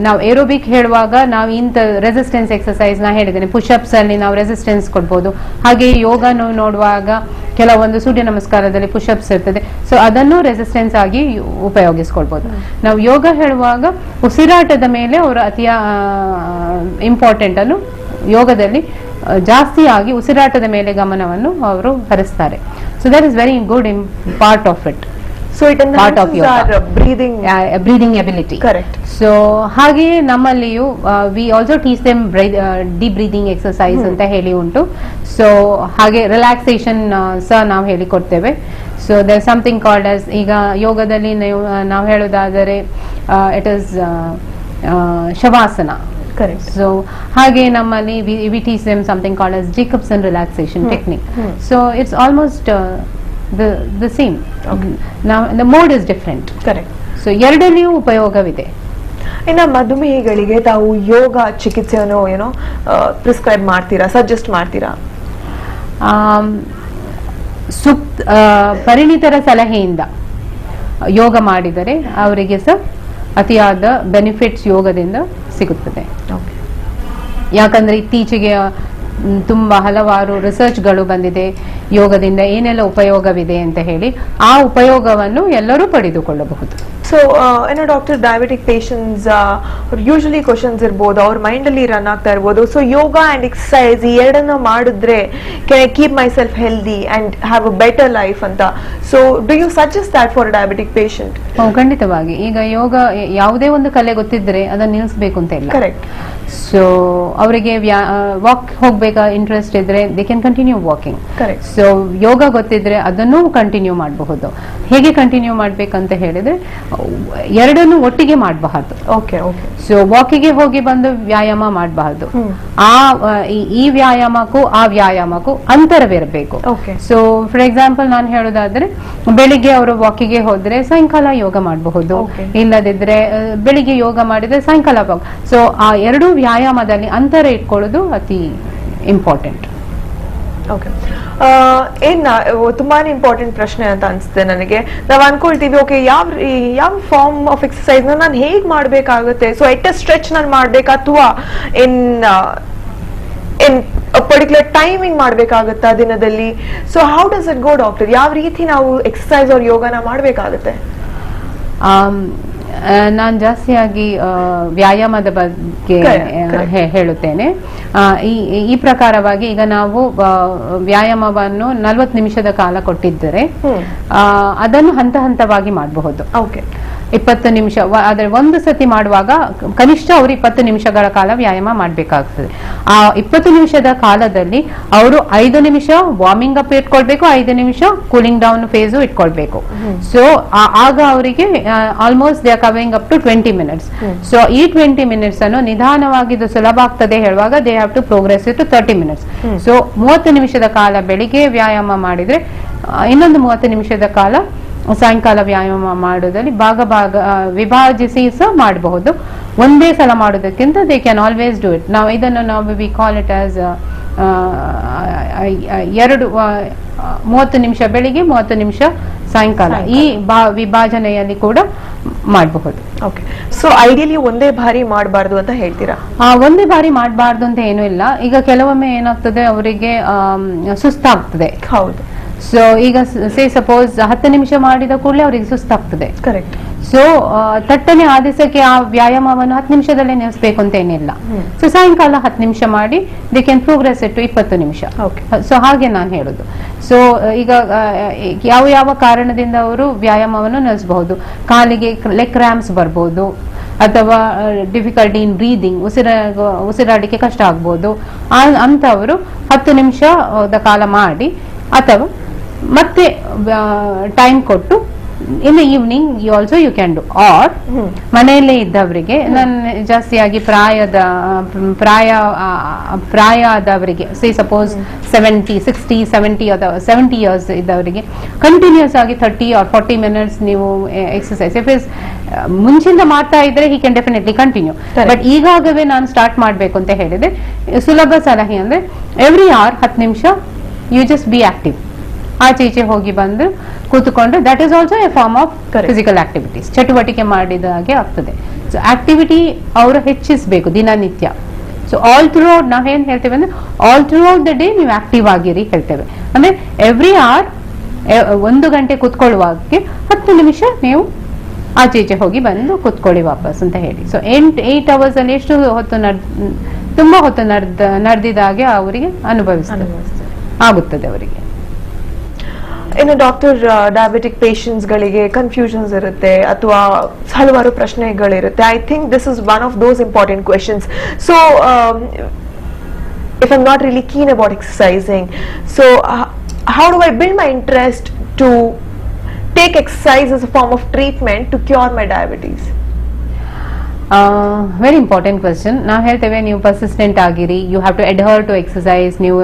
ನಾವು ಏರೋಬಿಕ್ ಹೇಳುವಾಗ ನಾವು ಇಂಥ ರೆಸಿಸ್ಟೆನ್ಸ್ ಎಕ್ಸಸೈಸ್ ನಾ ಹೇಳಿದ್ದೇನೆ, ಪುಷಪ್ಸ್ ಅಲ್ಲಿ ನಾವು ರೆಸಿಸ್ಟೆನ್ಸ್ ಕೊಡ್ಬೋದು. ಹಾಗೆ ಯೋಗ ನೋಡುವಾಗ ಕೆಲವೊಂದು ಸೂರ್ಯ ನಮಸ್ಕಾರದಲ್ಲಿ ಪುಷಪ್ಸ್ ಇರ್ತದೆ, ಸೊ ಅದನ್ನು ರೆಸಿಸ್ಟೆನ್ಸ್ ಆಗಿ ಉಪಯೋಗಿಸ್ಕೊಳ್ಬೋದು. ನಾವು ಯೋಗ ಹೇಳುವಾಗ ಉಸಿರಾಟದ ಮೇಲೆ ಅವರು ಅತಿಯ ಇಂಪಾರ್ಟೆಂಟ್ ಅನ್ನು ಯೋಗದಲ್ಲಿ ಜಾಸ್ತಿ ಆಗಿ ಉಸಿರಾಟದ ಮೇಲೆ ಗಮನವನ್ನು ಅವರು ಹರಿಸ್ತಾರೆ. So that is very good in part of it. So it enhances our breathing ability. Correct. So ಹಾಗೆಯೇ ನಮ್ಮಲ್ಲಿಯೂ we also teach them deep breathing exercise ಅಂತ ಹೇಳಿ ಉಂಟು. ಸೊ ಹಾಗೆ ರಿಲ್ಯಾಕ್ಸೇಷನ್ ಸಹ ನಾವು ಹೇಳಿಕೊಡ್ತೇವೆ. So there something called as, ಈಗ ಯೋಗದಲ್ಲಿ ನಾವು ಹೇಳೋದಾದರೆ ಇಟ್ ಇಸ್ ಶವಾಸನ. Correct. So ಹಾಗೆ ನಮ್ಮಲ್ಲಿ we teach them something called as Jacobson relaxation technique. So it's almost the same. Okay. Now the mode is different. Correct. So ಎರಡಲ್ಲಿಯೂ ಉಪಯೋಗವಿದೆ. ಇನ್ನು ಮಧುಮೇಹಿಗಳಿಗೆ ತಾವು ಯೋಗ ಚಿಕಿತ್ಸೆಯನ್ನು ಏನೋ ಪ್ರಿಸ್ಕ್ರೈಬ್ ಮಾಡ್ತೀರಾ, ಸಜೆಸ್ಟ್ ಮಾಡ್ತೀರಾ? ಪರಿಣಿತರ ಸಲಹೆಯಿಂದ ಯೋಗ ಮಾಡಿದರೆ ಅವರಿಗೆ ಸಹ ಅತಿಯಾದ ಬೆನಿಫಿಟ್ಸ್ ಯೋಗದಿಂದ ಸಿಗುತ್ತದೆ. ಯಾಕಂದ್ರೆ ಇತ್ತೀಚೆಗೆ ತುಂಬಾ ಹಲವಾರು ರಿಸರ್ಚ್ಗಳು ಬಂದಿದೆ ಯೋಗದಿಂದ ಏನೆಲ್ಲ ಉಪಯೋಗವಿದೆ ಅಂತ ಹೇಳಿ. ಆ ಉಪಯೋಗವನ್ನು ಎಲ್ಲರೂ ಪಡೆದುಕೊಳ್ಳಬಹುದು. ಸೊ ಏನೋ doctor, diabetic patients usually questions ಇರ್ಬೋದು, ಅವ್ರ ಮೈಂಡ್ ಅಲ್ಲಿ ರನ್ ಆಗ್ತಾ ಇರ್ಬೋದು. ಸೊ ಯೋಗ ಅಂಡ್ ಎಕ್ಸಸೈಸ್ ಈ ಎರಡನ್ನ ಮಾಡಿದ್ರೆ can I keep myself healthy and have a better life ಅಂತ. So do you suggest that for diabetic patient? ಖಂಡಿತವಾಗಿ. ಈಗ ಯೋಗ ಯಾವುದೇ ಒಂದು ಕಲೆ ಗೊತ್ತಿದ್ರೆ ಅದನ್ನ ನಿಲ್ಲಿಸಬೇಕು ಅಂತ ಇಲ್ಲ. ಕರೆಕ್ಟ್. ಸೊ ಅವರಿಗೆ ವಾಕ್ ಹೋಗ್ಬೇಕಾ ಇಂಟ್ರೆಸ್ಟ್ ಇದ್ರೆ they can continue walking. Correct. So yoga ಗೊತ್ತಿದ್ರೆ ಅದನ್ನು ಕಂಟಿನ್ಯೂ ಮಾಡಬಹುದು. ಹೇಗೆ ಕಂಟಿನ್ಯೂ ಮಾಡ್ಬೇಕಂತ ಹೇಳಿದ್ರೆ ಎರಡನ್ನು ಒಟ್ಟಿಗೆ ಮಾಡಬಾರದು. Okay okay. ಸೊ ವಾಕಿಗೆ ಹೋಗಿ ಬಂದು ವ್ಯಾಯಾಮ ಮಾಡಬಾರದು. ಈ ವ್ಯಾಯಾಮಕ್ಕೂ ಆ ವ್ಯಾಯಾಮಕ್ಕೂ ಅಂತರವಿರಬೇಕು. ಸೊ ಫಾರ್ ಎಕ್ಸಾಂಪಲ್ ನಾನು ಹೇಳೋದಾದ್ರೆ, ಬೆಳಿಗ್ಗೆ ಅವರು ವಾಕಿಗೆ ಹೋದ್ರೆ ಸಾಯಂಕಾಲ ಯೋಗ ಮಾಡಬಹುದು. ಇಲ್ಲದಿದ್ರೆ ಬೆಳಿಗ್ಗೆ ಯೋಗ ಮಾಡಿದ್ರೆ ಸಾಯಂಕಾಲ ವಾಕ್. ಸೊ ಆ ಎರಡೂ ವ್ಯಾಯಾಮದಲ್ಲಿ ಅಂತರ ಇಟ್ಕೊಳ್ಳೋದು ಅತಿ ಇಂಪಾರ್ಟೆಂಟ್. ಓಕೆ. ತುಂಬಾನೇ ಇಂಪಾರ್ಟೆಂಟ್ ಪ್ರಶ್ನೆ ಅಂತ ಅನ್ಸುತ್ತೆ ನನಗೆ. ನಾವು ಅನ್ಕೊಳ್ತೀವಿ, ಓಕೆ, ಯಾವ ಫಾರ್ಮ್ ಆಫ್ ಎಕ್ಸಸೈಸ್ ನಾನು ಹೇಗ್ ಮಾಡ್ಬೇಕಾಗುತ್ತೆ? ಸೊ ಎಟ್ ಸ್ಟ್ರೆಚ್ ನಾನು ಮಾಡ್ಬೇಕಾ ಅಥವಾ ಇನ್ ಪರ್ಟಿಕ್ಯುಲರ್ ಟೈಮಿಂಗ್ ಮಾಡ್ಬೇಕಾಗತ್ತಾ ದಿನದಲ್ಲಿ? So how does it go doctor? ಯಾವ ರೀತಿ ನಾವು ಎಕ್ಸಸೈಸ್ ಅವ್ರ ಯೋಗನ ಮಾಡ್ಬೇಕಾಗುತ್ತೆ? ನಾನು ಜಾಸ್ತಿಯಾಗಿ ವ್ಯಾಯಾಮದ ಬಗ್ಗೆ ಹೇಳುತ್ತೇನೆ. ಈ ಪ್ರಕಾರವಾಗಿ ಈಗ ನಾವು ವ್ಯಾಯಾಮವನ್ನು 40 ನಿಮಿಷದ ಕಾಲ ಕೊಟ್ಟಿದ್ದರೆ ಅದನ್ನು ಹಂತ ಹಂತವಾಗಿ ಮಾಡಬಹುದು. 20 ನಿಮಿಷ ಆದ್ರೆ ಒಂದು ಸತಿ ಮಾಡುವಾಗ ಕನಿಷ್ಠ ಅವರು 20 ನಿಮಿಷಗಳ ಕಾಲ ವ್ಯಾಯಾಮ ಮಾಡಬೇಕಾಗ್ತದೆ. ಆ 20 ನಿಮಿಷದ ಕಾಲದಲ್ಲಿ ಅವರು 5 ನಿಮಿಷ ವಾರ್ಮಿಂಗ್ ಅಪ್ ಇಟ್ಕೊಳ್ಬೇಕು, 5 ನಿಮಿಷ ಕೂಲಿಂಗ್ ಡೌನ್ ಫೇಸು ಇಟ್ಕೊಳ್ಬೇಕು. ಸೊ ಆಗ ಅವರಿಗೆ almost they are covering up to 20 minutes. So ಈ 20 ಮಿನಿಟ್ಸ್ ಅನ್ನು ನಿಧಾನವಾಗಿ ಇದು ಸುಲಭ ಆಗ್ತದೆ ಹೇಳುವಾಗ they have to progress to 30 minutes. So 30 ನಿಮಿಷದ ಕಾಲ ಬೆಳಿಗ್ಗೆ ವ್ಯಾಯಾಮ ಮಾಡಿದ್ರೆ ಇನ್ನೊಂದು 30 ನಿಮಿಷದ ಕಾಲ ಸಾಯಂಕಾಲ ವ್ಯಾಯಾಮ ಮಾಡೋದ್ರಲ್ಲಿ ವಿಭಾಜಿಸಿ ಸಹ ಮಾಡಬಹುದು. ಒಂದೇ ಸಲ ಮಾಡೋದಕ್ಕಿಂತ they can always do it. ನಾವು ಇದನ್ನು ವಿ ಕಾಲ್ ಇಟ್ ಆಸ್ 30 ನಿಮಿಷ ಬೆಳಿಗ್ಗೆ 30 ನಿಮಿಷ ಸಾಯಂಕಾಲ, ಈ ವಿಭಾಜನೆಯಲ್ಲಿ ಕೂಡ ಮಾಡಬಹುದು. ಓಕೆ. ಸೊ ಐಡಿಯಲಿ ಒಂದೇ ಬಾರಿ ಮಾಡಬಾರ್ದು ಅಂತ ಹೇಳ್ತೀರಾ? ಒಂದೇ ಬಾರಿ ಮಾಡಬಾರ್ದು ಅಂತ ಏನೂ ಇಲ್ಲ. ಈಗ ಕೆಲವೊಮ್ಮೆ ಏನಾಗ್ತದೆ, ಅವರಿಗೆ ಸುಸ್ತಾಗ್ತದೆ. ಹೌದು. ಸೊ ಈಗ ಸಪೋಸ್ 10 ನಿಮಿಷ ಮಾಡಿದ ಕೂಡಲೇ ಅವರಿಗೆ ಸುಸ್ತಾಗ್ತದೆ. ಕರೆಕ್ಟ್. ಸೊ ತಟ್ಟನೆ ಆದೇಶಕ್ಕೆ ಆ ವ್ಯಾಯಾಮವನ್ನು 10 ನಿಮಿಷದಲ್ಲೇ ನಿಲ್ಲಿಸಬೇಕು ಅಂತ ಏನಿಲ್ಲ. ಸೊ ಸಾಯಂಕಾಲ 10 ನಿಮಿಷ ಮಾಡಿ they can progress it to 20 ನಿಮಿಷ. ಸೊ ಹಾಗೆ ನಾನು ಹೇಳುದು. ಸೊ ಈಗ ಯಾವ ಕಾರಣದಿಂದ ಅವರು ವ್ಯಾಯಾಮವನ್ನು ನಿಲ್ಲಿಸಬಹುದು? ಕಾಲಿಗೆ ಲೆಗ್ ಕ್ರ್ಯಾಂಪ್ಸ್ ಬರ್ಬೋದು, ಅಥವಾ ಡಿಫಿಕಲ್ಟಿ ಇನ್ ಬ್ರೀದಿಂಗ್, ಉಸಿರಾಡಲಿಕ್ಕೆ ಕಷ್ಟ ಆಗ್ಬೋದು. ಅಂತವರು 10 ನಿಮಿಷದ ಕಾಲ ಮಾಡಿ ಅಥವಾ ಮತ್ತೆ ಟೈಮ್ ಕೊಟ್ಟು in the evening you can do. Or ಮನೆಯಲ್ಲೇ ಇದ್ದವರಿಗೆ ಜಾಸ್ತಿಯಾಗಿ ಪ್ರಾಯ ಆದವರಿಗೆ, ಸಪೋಸ್ 70 ಇಯರ್ಸ್ ಇದ್ದವರಿಗೆ ಕಂಟಿನ್ಯೂಸ್ ಆಗಿ 30 or 40 minutes ನೀವು ಎಕ್ಸರ್ಸೈಸ್ ಮುಂಚಿಂದ ಮಾಡ್ತಾ ಇದ್ರೆ he can definitely continue. But ಈಗಾಗವೇ ನಾನು ಸ್ಟಾರ್ಟ್ ಮಾಡ್ಬೇಕು ಅಂತ ಹೇಳಿದ್ರೆ ಸುಲಭ ಸಲಹೆ ಅಂದ್ರೆ ಎವ್ರಿ ಅವರ್ 10 ನಿಮಿಷ ಯು ಜಸ್ಟ್ ಬಿ ಆಕ್ಟಿವ್. ಆಚೆ ಈಚೆ ಹೋಗಿ ಬಂದು ಕೂತ್ಕೊಂಡು, that is also a form of physical activities, ಚಟುವಟಿಕೆ ಮಾಡಿದ ಹಾಗೆ ಆಗ್ತದೆ. ಸೊ ಆಕ್ಟಿವಿಟಿ ಅವರು ಹೆಚ್ಚಿಸಬೇಕು ದಿನನಿತ್ಯ. ಸೊ ಆಲ್ ಥ್ರೂ ಔಟ್ ನಾವೇನ್ ಹೇಳ್ತೇವೆ ಅಂದ್ರೆ all throughout the day ನೀವು ಆಕ್ಟಿವ್ ಆಗಿರಿ ಹೇಳ್ತೇವೆ. ಅಂದ್ರೆ ಎವ್ರಿ ಅವರ್ 1 ಗಂಟೆ ಕೂತ್ಕೊಳ್ಳುವಾಗೆ 10 ನಿಮಿಷ ನೀವು ಆಚೆ ಈಚೆ ಹೋಗಿ ಬಂದು ಕೂತ್ಕೊಳ್ಳಿ ವಾಪಸ್ ಅಂತ ಹೇಳಿ. ಸೊ 8 hours ಅಲ್ಲಿ ಎಷ್ಟು ಹೊತ್ತು ತುಂಬಾ ಹೊತ್ತು ನಡೆದಿದ ಹಾಗೆ ಅವರಿಗೆ ಆಗುತ್ತದೆ ಅವರಿಗೆ. ಇನ್ನು ಡಾಕ್ಟರ್, ಡಯಾಬಿಟಿಕ್ ಪೇಷಂಟ್ಸ್ ಗಳಿಗೆ ಕನ್ಫ್ಯೂಷನ್ಸ್ ಇರುತ್ತೆ ಅಥವಾ ಹಲವಾರು ಪ್ರಶ್ನೆಗಳಿರುತ್ತೆ. I think this is one of those important questions. So if I'm not really keen about exercising, so how do I build my interest to take exercise as a form of treatment to cure my diabetes? Very important question. ನಾವು ಹೇಳ್ತೇವೆ ನೀವು persistent ಆಗಿರಿ, you have to adhere to exercise, ನೀವು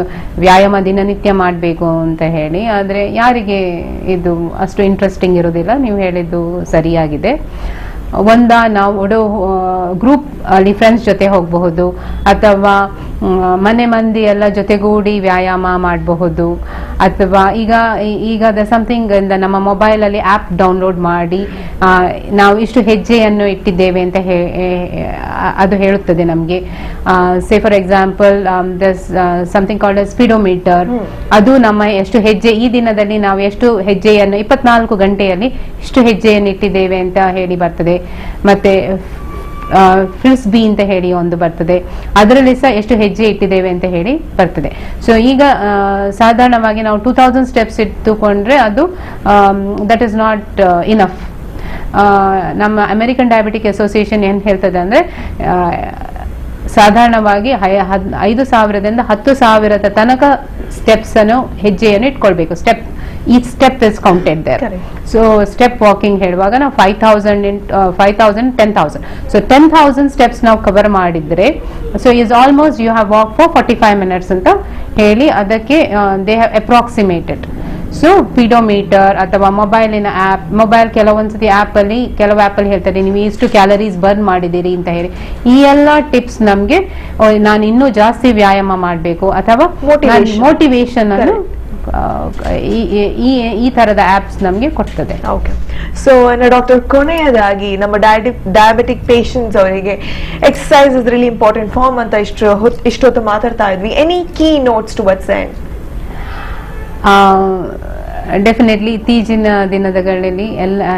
ವ್ಯಾಯಾಮ ದಿನನಿತ್ಯ ಮಾಡಬೇಕು ಅಂತ ಹೇಳಿ. ಆದರೆ ಯಾರಿಗೆ ಇದು ಅಷ್ಟು ಇಂಟ್ರೆಸ್ಟಿಂಗ್ ಇರೋದಿಲ್ಲ. ನೀವು ಹೇಳಿದ್ದು ಸರಿಯಾಗಿದೆ. ನಾವು ಗ್ರೂಪ್ ಅಲ್ಲಿ ಫ್ರೆಂಡ್ಸ್ ಜೊತೆ ಹೋಗಬಹುದು, ಅಥವಾ ಮನೆ ಮಂದಿ ಎಲ್ಲ ಜೊತೆಗೂಡಿ ವ್ಯಾಯಾಮ ಮಾಡಬಹುದು, ಅಥವಾ ಈಗ ಸಮಥಿಂಗ್ ನಮ್ಮ ಮೊಬೈಲ್ ಅಲ್ಲಿ ಆಪ್ ಡೌನ್ಲೋಡ್ ಮಾಡಿ ನಾವು ಇಷ್ಟು ಹೆಜ್ಜೆಯನ್ನು ಇಟ್ಟಿದ್ದೇವೆ ಅಂತ ಅದು ಹೇಳುತ್ತದೆ ನಮಗೆ. ಸೇ for example something called speedometer, ಅದು ನಮ್ಮ ಎಷ್ಟು ಹೆಜ್ಜೆ ಈ ದಿನದಲ್ಲಿ ನಾವು ಎಷ್ಟು ಹೆಜ್ಜೆಯನ್ನು 24 ಗಂಟೆಯಲ್ಲಿ ಇಷ್ಟು ಹೆಜ್ಜೆಯನ್ನು ಇಟ್ಟಿದ್ದೇವೆ ಅಂತ ಹೇಳಿ ಬರ್ತದೆ. ಮತ್ತೆ ಫ್ರಿಸ್ಬಿ ಅಂತ ಹೇಳಿ ಒಂದು ಬರ್ತದೆ, ಅದರಲ್ಲಿ ಸಹ ಎಷ್ಟು ಹೆಜ್ಜೆ ಇಟ್ಟಿದ್ದೇವೆ ಅಂತ ಹೇಳಿ ಬರ್ತದೆ. ಸೊ ಈಗ ಸಾಧಾರಣವಾಗಿ ನಾವು 2000 ಸ್ಟೆಪ್ಸ್ ಇಟ್ಟುಕೊಂಡ್ರೆ ಅದು ದಟ್ ಇಸ್ ನಾಟ್ ಇನಫ್. ನಮ್ಮ ಅಮೆರಿಕನ್ ಡಯಾಬಿಟಿಕ್ ಅಸೋಸಿಯೇಷನ್ ಏನ್ ಹೇಳ್ತದೆ ಅಂದ್ರೆ ಸಾಧಾರಣವಾಗಿ 5,000ದಿಂದ 10,000 ತನಕ ಸ್ಟೆಪ್ಸ್ ಅನ್ನು ಹೆಜ್ಜೆಯನ್ನು ಇಟ್ಕೊಳ್ಬೇಕು. each step is counted there. Correct. So step walking ಹೇಳುವಾಗ ನಾವು 5,000 10,000, so 10,000 steps ನಾವು ಕವರ್ ಮಾಡಿದ್ರೆ so is almost you have walked for 45 minutes ಅಂತ ಹೇಳಿ ಅದಕ್ಕೆ they have approximated. ಸೊ ಪೀಡೋಮೀಟರ್ ಅಥವಾ ಮೊಬೈಲ್ ಕೆಲವೊಂದ್ಸತಿ ಕೆಲವು ಆಪ್ ಅಲ್ಲಿ ಹೇಳ್ತಾರೆ ನೀವು ಇಷ್ಟು ಕ್ಯಾಲರೀಸ್ ಬರ್ನ್ ಮಾಡಿದ್ದೀರಿ ಅಂತ ಹೇಳಿ. ಈ ಎಲ್ಲಾ ಟಿಪ್ಸ್ ನಮ್ಗೆ ನಾನು ಇನ್ನೂ ಜಾಸ್ತಿ ವ್ಯಾಯಾಮ ಮಾಡಬೇಕು ಅಥವಾ ಮೋಟಿವೇಶನ್ ಅನ್ನು ಈ ತರದ ಆಪ್ಸ್ ನಮ್ಗೆ ಕೊಡ್ತದೆ. ಓಕೆ, ಸೊ ಡಾಕ್ಟರ್, ಕೊನೆಯದಾಗಿ ನಮ್ಮ ಡಯಾಬಿಟಿಕ್ ಪೇಷಂಟ್ಸ್ ಅವರಿಗೆ exercise is really important form ಅಂತ ಇಷ್ಟೊತ್ತು ಮಾತಾಡ್ತಾ ಇದ್ವಿ. Any key notes towards end? Definitely ಇತ್ತೀಚಿನ ದಿನಗಳಲ್ಲಿ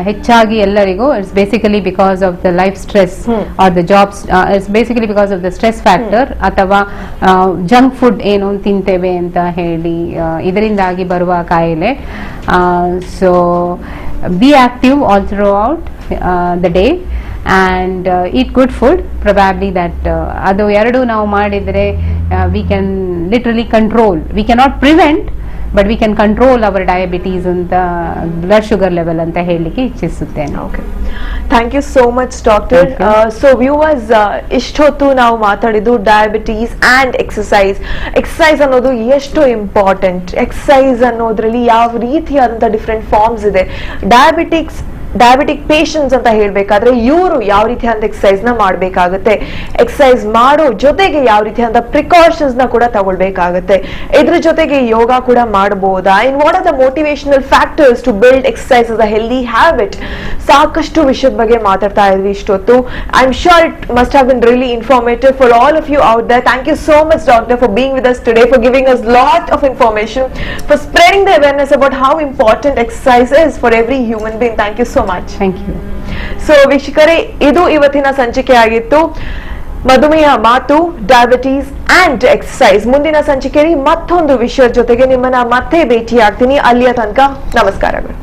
ಹೆಚ್ಚಾಗಿ ಎಲ್ಲರಿಗೂ it's basically because of the life stress or the jobs, it's basically because of the stress factor ಅಥವಾ ಜಂಕ್ ಫುಡ್ ಏನು ತಿಂತೇವೆ ಅಂತ ಹೇಳಿ ಇದರಿಂದಾಗಿ ಬರುವ ಕಾಯಿಲೆ. So be active all throughout the day and eat good food, probably that adu eradu ನಾವು ಮಾಡಿದ್ರೆ we can literally control, we cannot prevent but we can control our diabetes and the blood sugar level anta helike ಇಚ್ಛಿಸುತ್ತೇನೆ. Okay, thank you so much doctor. So viewers, ಇಷ್ಟೊತ್ತು ನಾವು ಮಾತಾಡಿದ್ದು diabetes and exercise ಅನ್ನೋದು ಎಷ್ಟು important, exercise ಅನ್ನೋದ್ರಲ್ಲಿ ಯಾವ ರೀತಿಯಾದಂತಹ different forms ಇದೆ. ಡಯಾಬಿಟಿಕ್ ಪೇಷಂಟ್ಸ್ ಅಂತ ಹೇಳ್ಬೇಕಾದ್ರೆ ಇವರು ಯಾವ ರೀತಿಯಾದ ಎಕ್ಸರ್ಸೈಸ್ ನ ಮಾಡ್ಬೇಕಾಗುತ್ತೆ, ಎಕ್ಸರ್ಸೈಸ್ ಮಾಡೋ ಜೊತೆಗೆ ಯಾವ ರೀತಿಯಾದ ಪ್ರಿಕಾಷನ್ಸ್ ನ ಕೂಡ ತಗೊಳ್ಬೇಕಾಗುತ್ತೆ, ಇದ್ರ ಜೊತೆಗೆ ಯೋಗ ಕೂಡ ಮಾಡಬಹುದಾ, in what are the motivational factors to build exercise as a healthy habit. ಸಾಕಷ್ಟು ವಿಷಯದ ಬಗ್ಗೆ ಮಾತಾಡ್ತಾ ಇದ್ವಿ ಇಷ್ಟೊತ್ತು. I am sure it must have been really informative for all of you out there. Thank you so much doctor for being with us today, for giving us lot of information, for spreading the awareness about how important exercise is for every human being. Thank you so much. Thank you. So ವೀಕ್ಷಕರೇ, ಇದು ಇವತ್ತಿನ ಸಂಚಿಕೆ ಆಗಿತ್ತು, ಮಧುಮೇಹ ಮಾತು, diabetes and exercise. ಮುಂದಿನ ಸಂಚಿಕೆಯಲ್ಲಿ ಮತ್ತೊಂದು ವಿಷಯದ ಜೊತೆಗೆ ನಿಮ್ಮನ್ನ ಮತ್ತೆ ಭೇಟಿ ಆಗ್ತೀನಿ. ಅಲ್ಲಿಯ ತನಕ ನಮಸ್ಕಾರಗಳು.